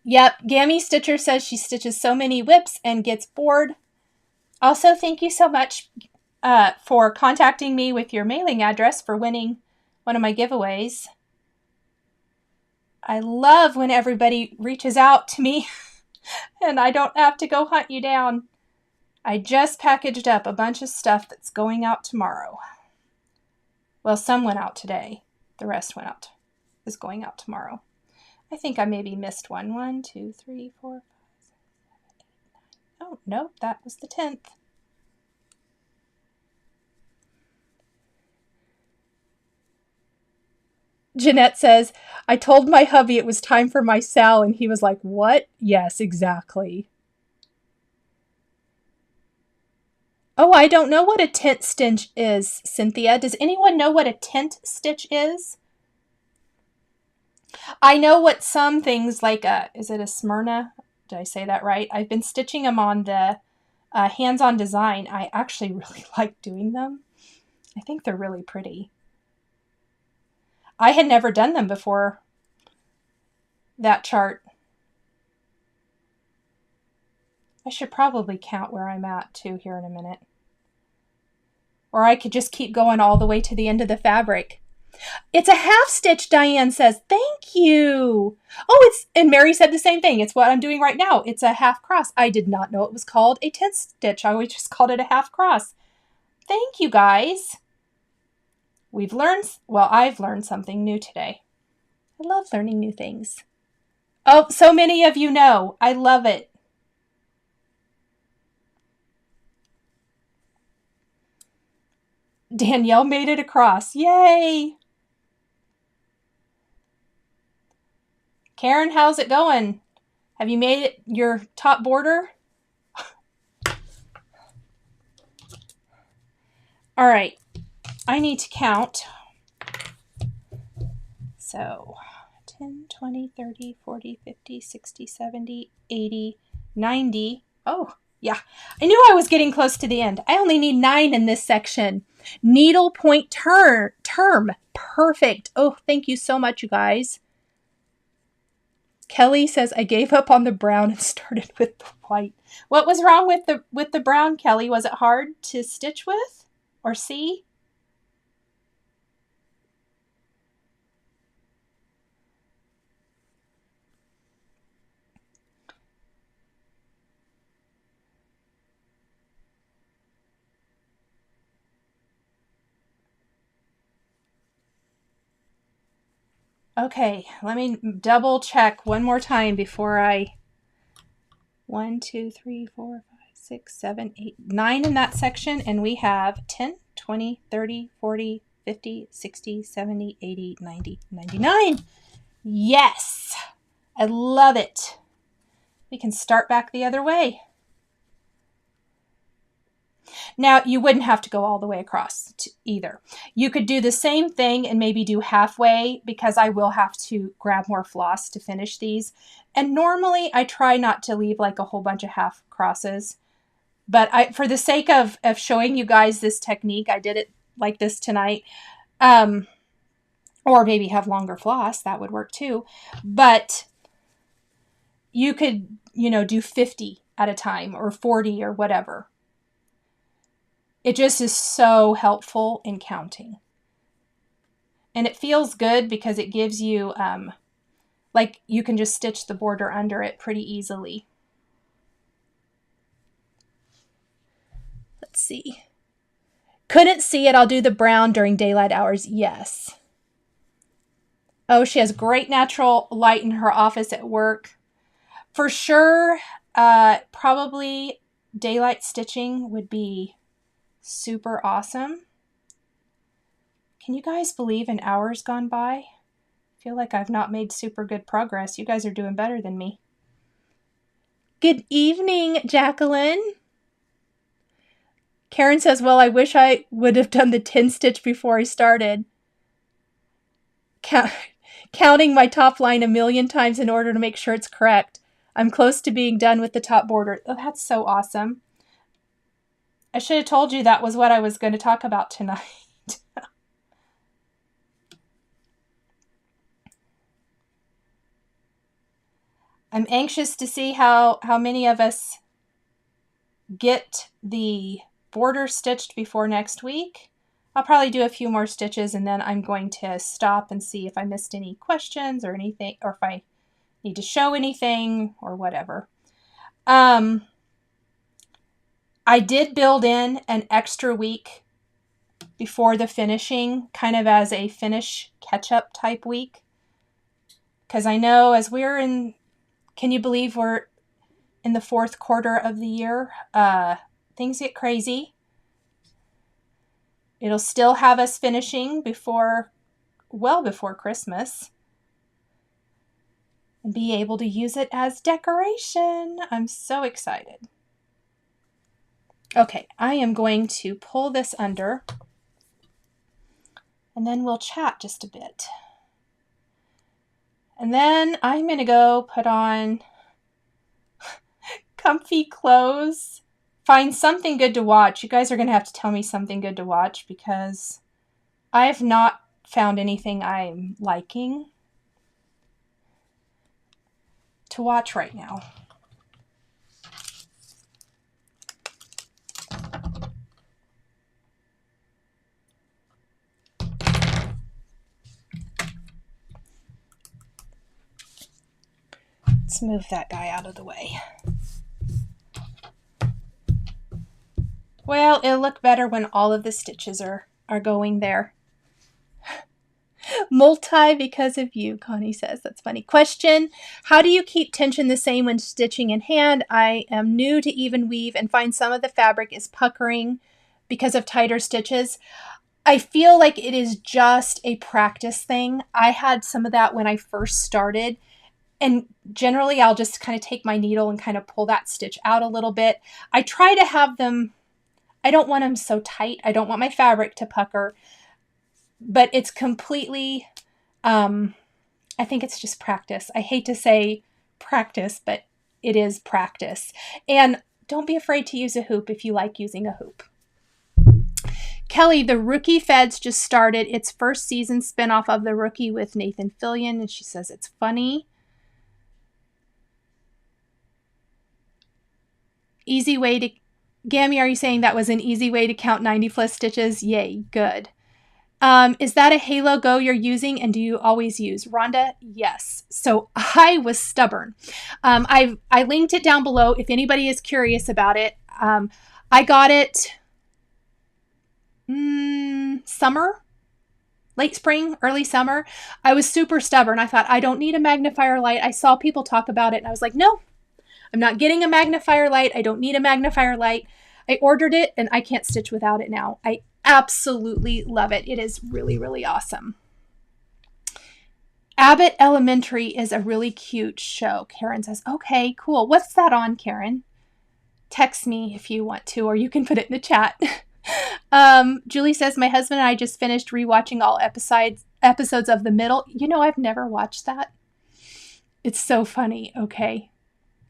Yep, Gammy Stitcher says she stitches so many whips and gets bored. Also, thank you so much for contacting me with your mailing address for winning one of my giveaways. I love when everybody reaches out to me and I don't have to go hunt you down. I just packaged up a bunch of stuff that's going out tomorrow. Well, some went out today. The rest is going out tomorrow. I think I maybe missed one. 1, 2, 3, 4, 5, 6, 7, 8, 9. Oh, nope, that was the 10th. Jeanette says, I told my hubby it was time for my SAL, and he was like, what? Yes, exactly. Oh, I don't know what a tent stitch is, Cynthia. Does anyone know what a tent stitch is? I know what some things like is it a Smyrna? Did I say that right? I've been stitching them on the hands-on design. I actually really like doing them. I think they're really pretty. I had never done them before that chart. I should probably count where I'm at too here in a minute. Or I could just keep going all the way to the end of the fabric. It's a half stitch, Diane says. Thank you. Oh, and Mary said the same thing. It's what I'm doing right now. It's a half cross. I did not know it was called a tent stitch. I always just called it a half cross. Thank you, guys. I've learned something new today. I love learning new things. Oh, so many of you know. I love it. Danielle made it across. Yay! Karen, how's it going? Have you made it your top border? All right. I need to count. So 10, 20, 30, 40, 50, 60, 70, 80, 90. Oh, yeah. I knew I was getting close to the end. I only need 9 in this section. Needle point term. Perfect. Oh, thank you so much, you guys. Kelly says, I gave up on the brown and started with the white. What was wrong with the brown, Kelly? Was it hard to stitch with or see? Okay, let me double check one more time before I... 1, 2, 3, 4, 5, 6, 7, 8, 9 in that section, and we have 10, 20, 30, 40, 50, 60, 70, 80, 90, 99. Yes! I love it. We can start back the other way. Now, you wouldn't have to go all the way across either. You could do the same thing and maybe do halfway, because I will have to grab more floss to finish these. And normally I try not to leave like a whole bunch of half crosses. But for the sake of showing you guys this technique, I did it like this tonight. Or maybe have longer floss. That would work too. But you could, do 50 at a time or 40 or whatever. It just is so helpful in counting. And it feels good because it gives you, like you can just stitch the border under it pretty easily. Let's see. Couldn't see it. I'll do the brown during daylight hours. Yes. Oh, she has great natural light in her office at work. For sure, probably daylight stitching would be super awesome. Can you guys believe an hour's gone by? I feel like I've not made super good progress. You guys are doing better than me. Good evening, Jacqueline. Karen says, well, I wish I would have done the 10 stitch before I started. Counting my top line a million times in order to make sure it's correct. I'm close to being done with the top border. Oh, that's so awesome. I should have told you that was what I was going to talk about tonight. I'm anxious to see how many of us get the border stitched before next week. I'll probably do a few more stitches and then I'm going to stop and see if I missed any questions or anything, or if I need to show anything or whatever. I did build in an extra week before the finishing, kind of as a finish catch-up type week. Because I know as we're in, can you believe we're in the 4th quarter of the year? Things get crazy. It'll still have us finishing well before Christmas. And be able to use it as decoration. I'm so excited. Okay, I am going to pull this under. And then we'll chat just a bit. And then I'm going to go put on comfy clothes. Find something good to watch. You guys are going to have to tell me something good to watch because I have not found anything I'm liking to watch right now. Let's move that guy out of the way. Well, it'll look better when all of the stitches are going there. Multi because of you, Connie says. That's funny. Question, how do you keep tension the same when stitching in hand? I am new to even weave and find some of the fabric is puckering because of tighter stitches. I feel like it is just a practice thing. I had some of that when I first started. And generally, I'll just kind of take my needle and kind of pull that stitch out a little bit. I try to have them, I don't want them so tight. I don't want my fabric to pucker. But it's completely, I think it's just practice. I hate to say practice, but it is practice. And don't be afraid to use a hoop if you like using a hoop. Kelly, the Rookie Feds just started its first season spinoff of The Rookie with Nathan Fillion, and she says it's funny. Easy way to, Gammy, are you saying that was an easy way to count 90 plus stitches? Yay, good. Is that a Halo Go you're using and do you always use? Rhonda, yes. So I was stubborn. I linked it down below if anybody is curious about it. I got it summer, late spring, early summer. I was super stubborn. I thought, I don't need a magnifier light. I saw people talk about it and I was like, no, I'm not getting a magnifier light. I don't need a magnifier light. I ordered it and I can't stitch without it now. I absolutely love it. It is really, really awesome. Abbott Elementary is a really cute show. Karen says, okay, cool. What's that on, Karen? Text me if you want to, or you can put it in the chat. Julie says, my husband and I just finished rewatching all episodes of The Middle. You know, I've never watched that. It's so funny. Okay.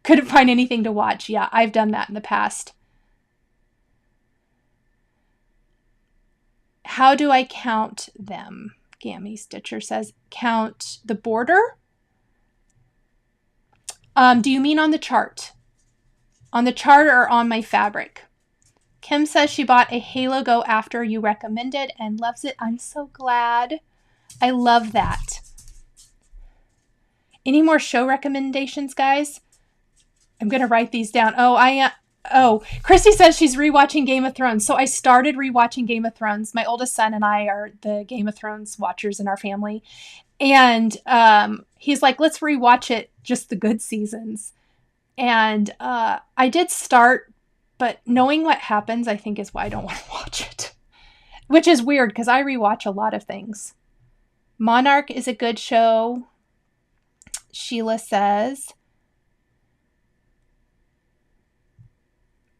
Couldn't find anything to watch. Yeah, I've done that in the past. How do I count them? Gammy Stitcher says, count the border? Do you mean on the chart? On the chart or on my fabric? Kim says she bought a Halo Go after you recommended and loves it. I'm so glad. I love that. Any more show recommendations, guys? I'm going to write these down. Christy says she's rewatching Game of Thrones. So I started rewatching Game of Thrones. My oldest son and I are the Game of Thrones watchers in our family. And he's like, let's rewatch it, just the good seasons. And I did start, but knowing what happens, I think is why I don't want to watch it. Which is weird because I rewatch a lot of things. Monarch is a good show, Sheila says.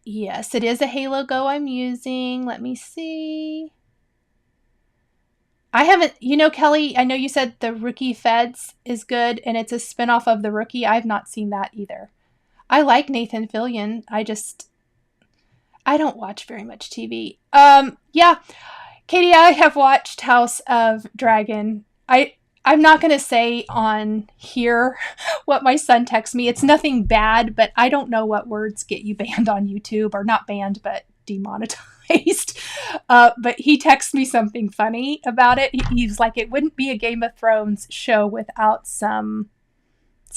Yes, it is a Halo Go I'm using. Let me see. I haven't, Kelly, I know you said the Rookie Feds is good and it's a spinoff of The Rookie. I've not seen that either. I like Nathan Fillion. I don't watch very much TV. Yeah, Katie, I have watched House of Dragon. I'm not going to say on here what my son texts me. It's nothing bad, but I don't know what words get you banned on YouTube, or not banned, but demonetized. But he texts me something funny about it. He's like, it wouldn't be a Game of Thrones show without some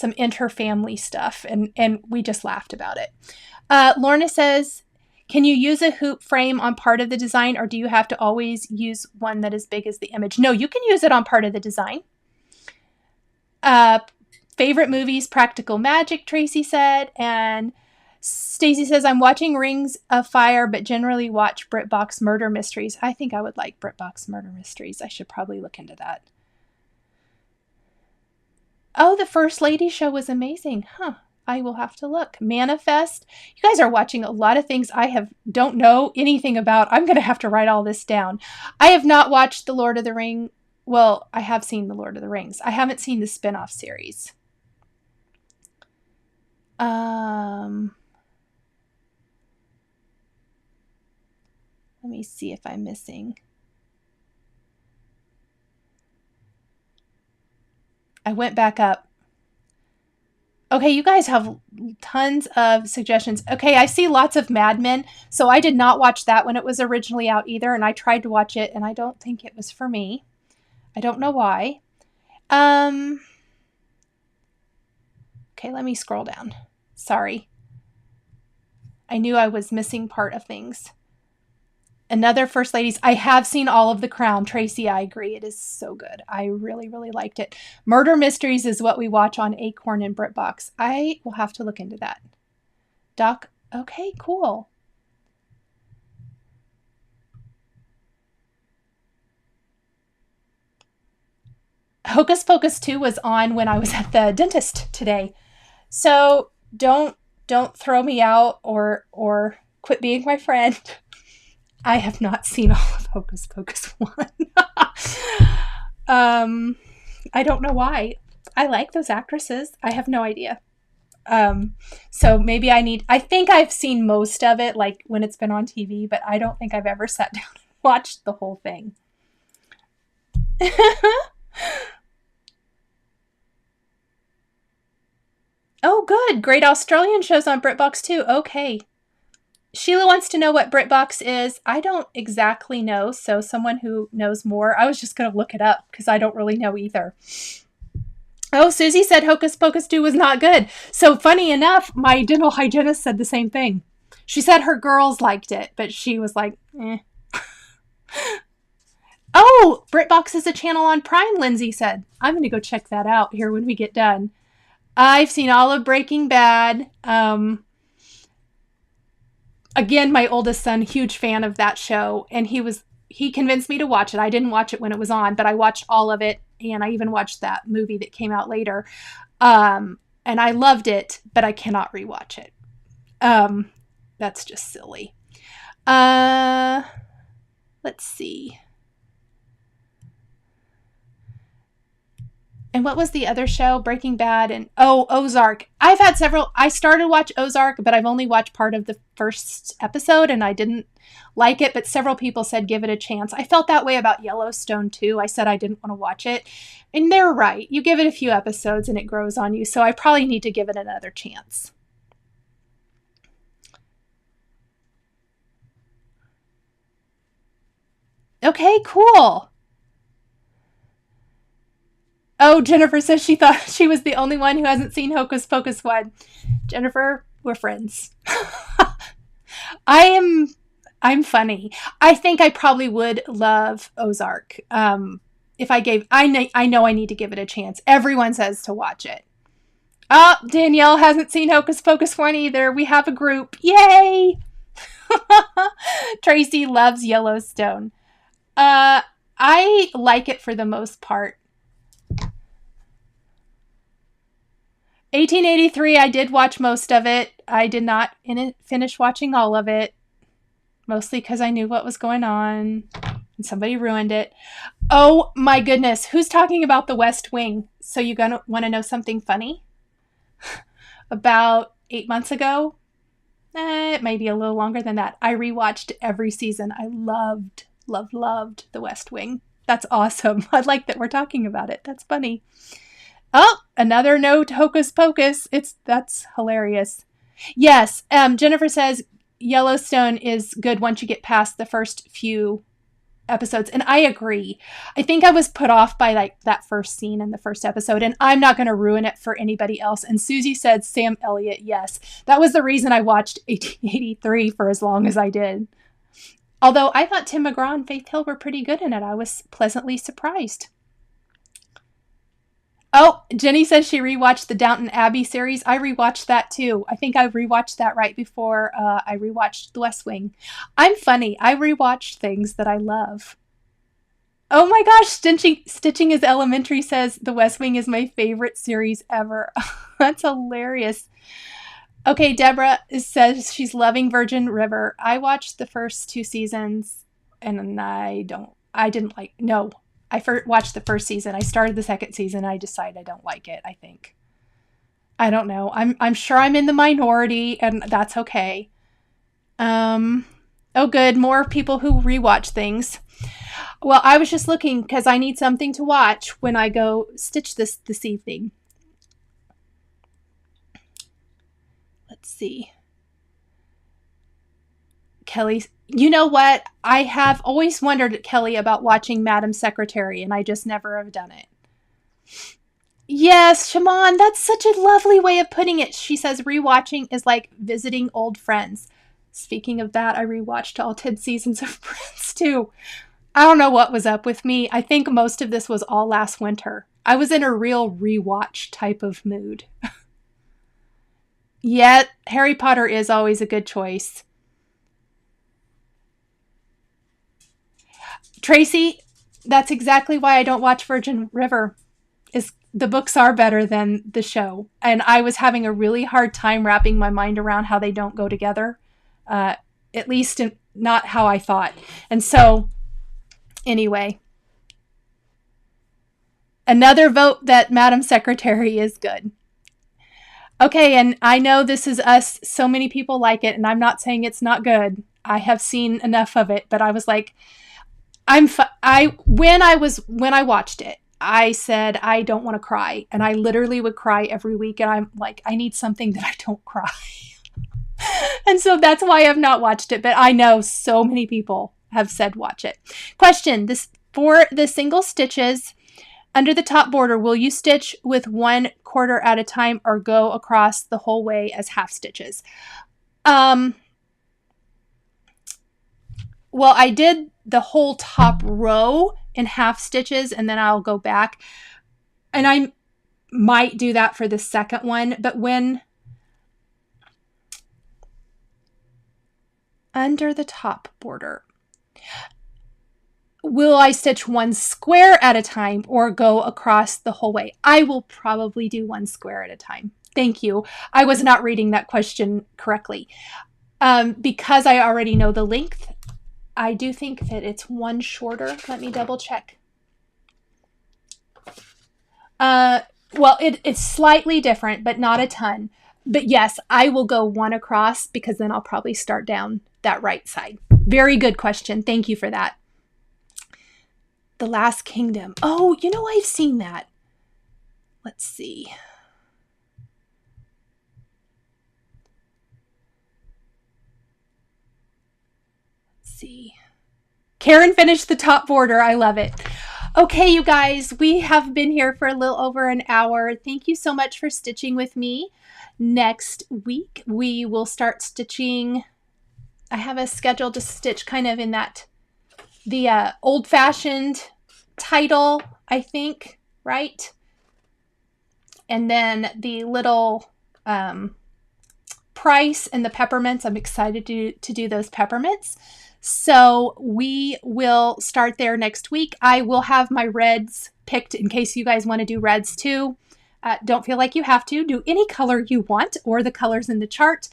inter-family stuff. And we just laughed about it. Lorna says, can you use a hoop frame on part of the design, or do you have to always use one that is big as the image? No, you can use it on part of the design. Favorite movies, Practical Magic, Tracy said. And Stacy says, I'm watching Rings of Fire, but generally watch BritBox Murder Mysteries. I think I would like BritBox Murder Mysteries. I should probably look into that. Oh, the First Lady show was amazing. Huh. I will have to look. Manifest. You guys are watching a lot of things I don't know anything about. I'm going to have to write all this down. I have not watched The Lord of the Rings. Well, I have seen The Lord of the Rings. I haven't seen the spin-off series. Let me see if I'm missing. I went back up. Okay, you guys have tons of suggestions. Okay, I see lots of Mad Men. So I did not watch that when it was originally out either. And I tried to watch it and I don't think it was for me. I don't know why. Okay, let me scroll down. Sorry. I knew I was missing part of things. Another First Ladies. I have seen all of The Crown. Tracy, I agree. It is so good. I really, really liked it. Murder Mysteries is what we watch on Acorn and BritBox. I will have to look into that. Doc, okay, cool. Hocus Pocus 2 was on when I was at the dentist today. So don't throw me out or quit being my friend. I have not seen all of Hocus Pocus 1. I don't know why. I like those actresses. I have no idea. So maybe I think I've seen most of it, like when it's been on TV, but I don't think I've ever sat down and watched the whole thing. Oh, good. Great Australian shows on BritBox too. Okay. Sheila wants to know what BritBox is. I don't exactly know, so someone who knows more. I was just going to look it up because I don't really know either. Oh, Susie said Hocus Pocus 2 was not good. So funny enough, my dental hygienist said the same thing. She said her girls liked it, but she was like, eh. Oh, BritBox is a channel on Prime, Lindsay said. I'm going to go check that out here when we get done. I've seen all of Breaking Bad. Again, my oldest son, huge fan of that show, and he convinced me to watch it. I didn't watch it when it was on, but I watched all of it, and I even watched that movie that came out later. And I loved it, but I cannot rewatch it. That's just silly. Let's see. And what was the other show? Breaking Bad and Ozark. I've had several. I started to watch Ozark, but I've only watched part of the first episode and I didn't like it, but several people said give it a chance. I felt that way about Yellowstone too. I said I didn't want to watch it. And they're right. You give it a few episodes and it grows on you. So I probably need to give it another chance. Okay, cool. Oh, Jennifer says she thought she was the only one who hasn't seen Hocus Pocus 1. Jennifer, we're friends. I'm funny. I think I probably would love Ozark. If I gave, I know I need to give it a chance. Everyone says to watch it. Oh, Danielle hasn't seen Hocus Pocus 1 either. We have a group. Yay! Tracy loves Yellowstone. I like it for the most part. 1883, I did watch most of it. I did not finish watching all of it, mostly because I knew what was going on and somebody ruined it. Oh my goodness, who's talking about The West Wing? So you gonna want to know something funny? About 8 months ago, it may be a little longer than that, I rewatched every season. I loved The West Wing. That's awesome. I like that we're talking about it. That's funny. Oh, another note, Hocus Pocus. That's hilarious. Yes, Jennifer says Yellowstone is good once you get past the first few episodes, and I agree. I think I was put off by like that first scene in the first episode, and I'm not going to ruin it for anybody else. And Susie said Sam Elliott. Yes, that was the reason I watched 1883 for as long as I did. Although I thought Tim McGraw and Faith Hill were pretty good in it. I was pleasantly surprised. Oh, Jenny says she rewatched the Downton Abbey series. I rewatched that too. I think I rewatched that right before I rewatched The West Wing. I'm funny. I rewatched things that I love. Oh my gosh, Stitching is Elementary says The West Wing is my favorite series ever. That's hilarious. Okay, Deborah says she's loving Virgin River. I watched the first 2 seasons and I watched the first season. I started the second season. I decided I don't like it, I think. I don't know. I'm sure I'm in the minority, and that's okay. Oh, good. More people who rewatch things. Well, I was just looking because I need something to watch when I go stitch this evening. Let's see. Kelly, you know what? I have always wondered, Kelly, about watching Madam Secretary, and I just never have done it. Yes, Shaman, that's such a lovely way of putting it. She says rewatching is like visiting old friends. Speaking of that, I rewatched all 10 seasons of Friends too. I don't know what was up with me. I think most of this was all last winter. I was in a real rewatch type of mood. Yet, Harry Potter is always a good choice. Tracy, that's exactly why I don't watch Virgin River. Is the books are better than the show. And I was having a really hard time wrapping my mind around how they don't go together. At least not how I thought. And so, anyway. Another vote that Madam Secretary is good. Okay, and I know this is us. So many people like it, and I'm not saying it's not good. I have seen enough of it, but I was like, when I watched it, I said I don't want to cry, and I literally would cry every week, and I'm like, I need something that I don't cry. And so that's why I've not watched it, but I know so many people have said watch it. Question, this for the single stitches under the top border, will you stitch with 1/4 at a time or go across the whole way as half stitches? Well, I did the whole top row in half stitches, and then I'll go back. And I might do that for the second one, but when under the top border, will I stitch 1 square at a time or go across the whole way? I will probably do 1 square at a time. Thank you. I was not reading that question correctly. Because I already know the length, I do think that it's one shorter. Let me double check. Well, it's slightly different, but not a ton. But yes, I will go one across because then I'll probably start down that right side. Very good question. Thank you for that. The Last Kingdom. Oh, you know, I've seen that. Let's see. Karen finished the top border. I love it. Okay, you guys, we have been here for a little over an hour. Thank you so much for stitching with me. Next week, we will start stitching. I have a schedule to stitch kind of in that, the old-fashioned title, I think, right? And then the little price and the peppermints. I'm excited to do those peppermints. So we will start there next week. I will have my reds picked in case you guys want to do reds too. Don't feel like you have to. Do any color you want or the colors in the chart.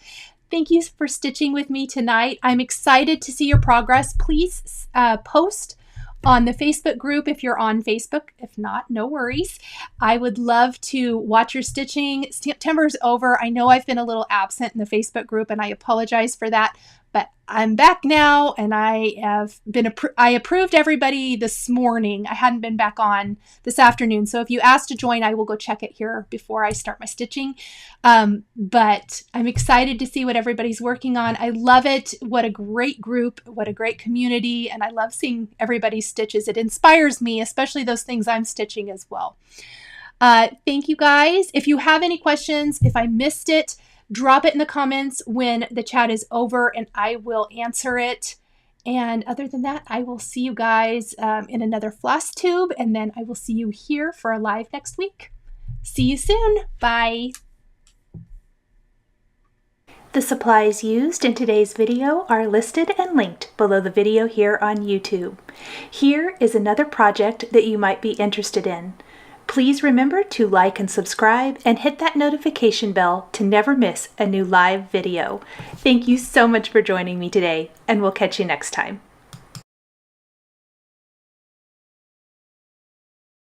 Thank you for stitching with me tonight. I'm excited to see your progress. Please post on the Facebook group if you're on Facebook. If not, no worries. I would love to watch your stitching. September's over. I know I've been a little absent in the Facebook group and I apologize for that. But I'm back now, and I have been I approved everybody this morning. I hadn't been back on this afternoon. So if you ask to join, I will go check it here before I start my stitching. But I'm excited to see what everybody's working on. I love it. What a great group, what a great community. And I love seeing everybody's stitches. It inspires me, especially those things I'm stitching as well. Thank you guys. If you have any questions, if I missed it, drop it in the comments when the chat is over and I will answer it. And other than that, I will see you guys in another Flosstube, and then I will see you here for a live next week. See you soon. Bye. The supplies used in today's video are listed and linked below the video here on YouTube. Here is another project that you might be interested in. Please remember to like and subscribe and hit that notification bell to never miss a new live video. Thank you so much for joining me today, and we'll catch you next time.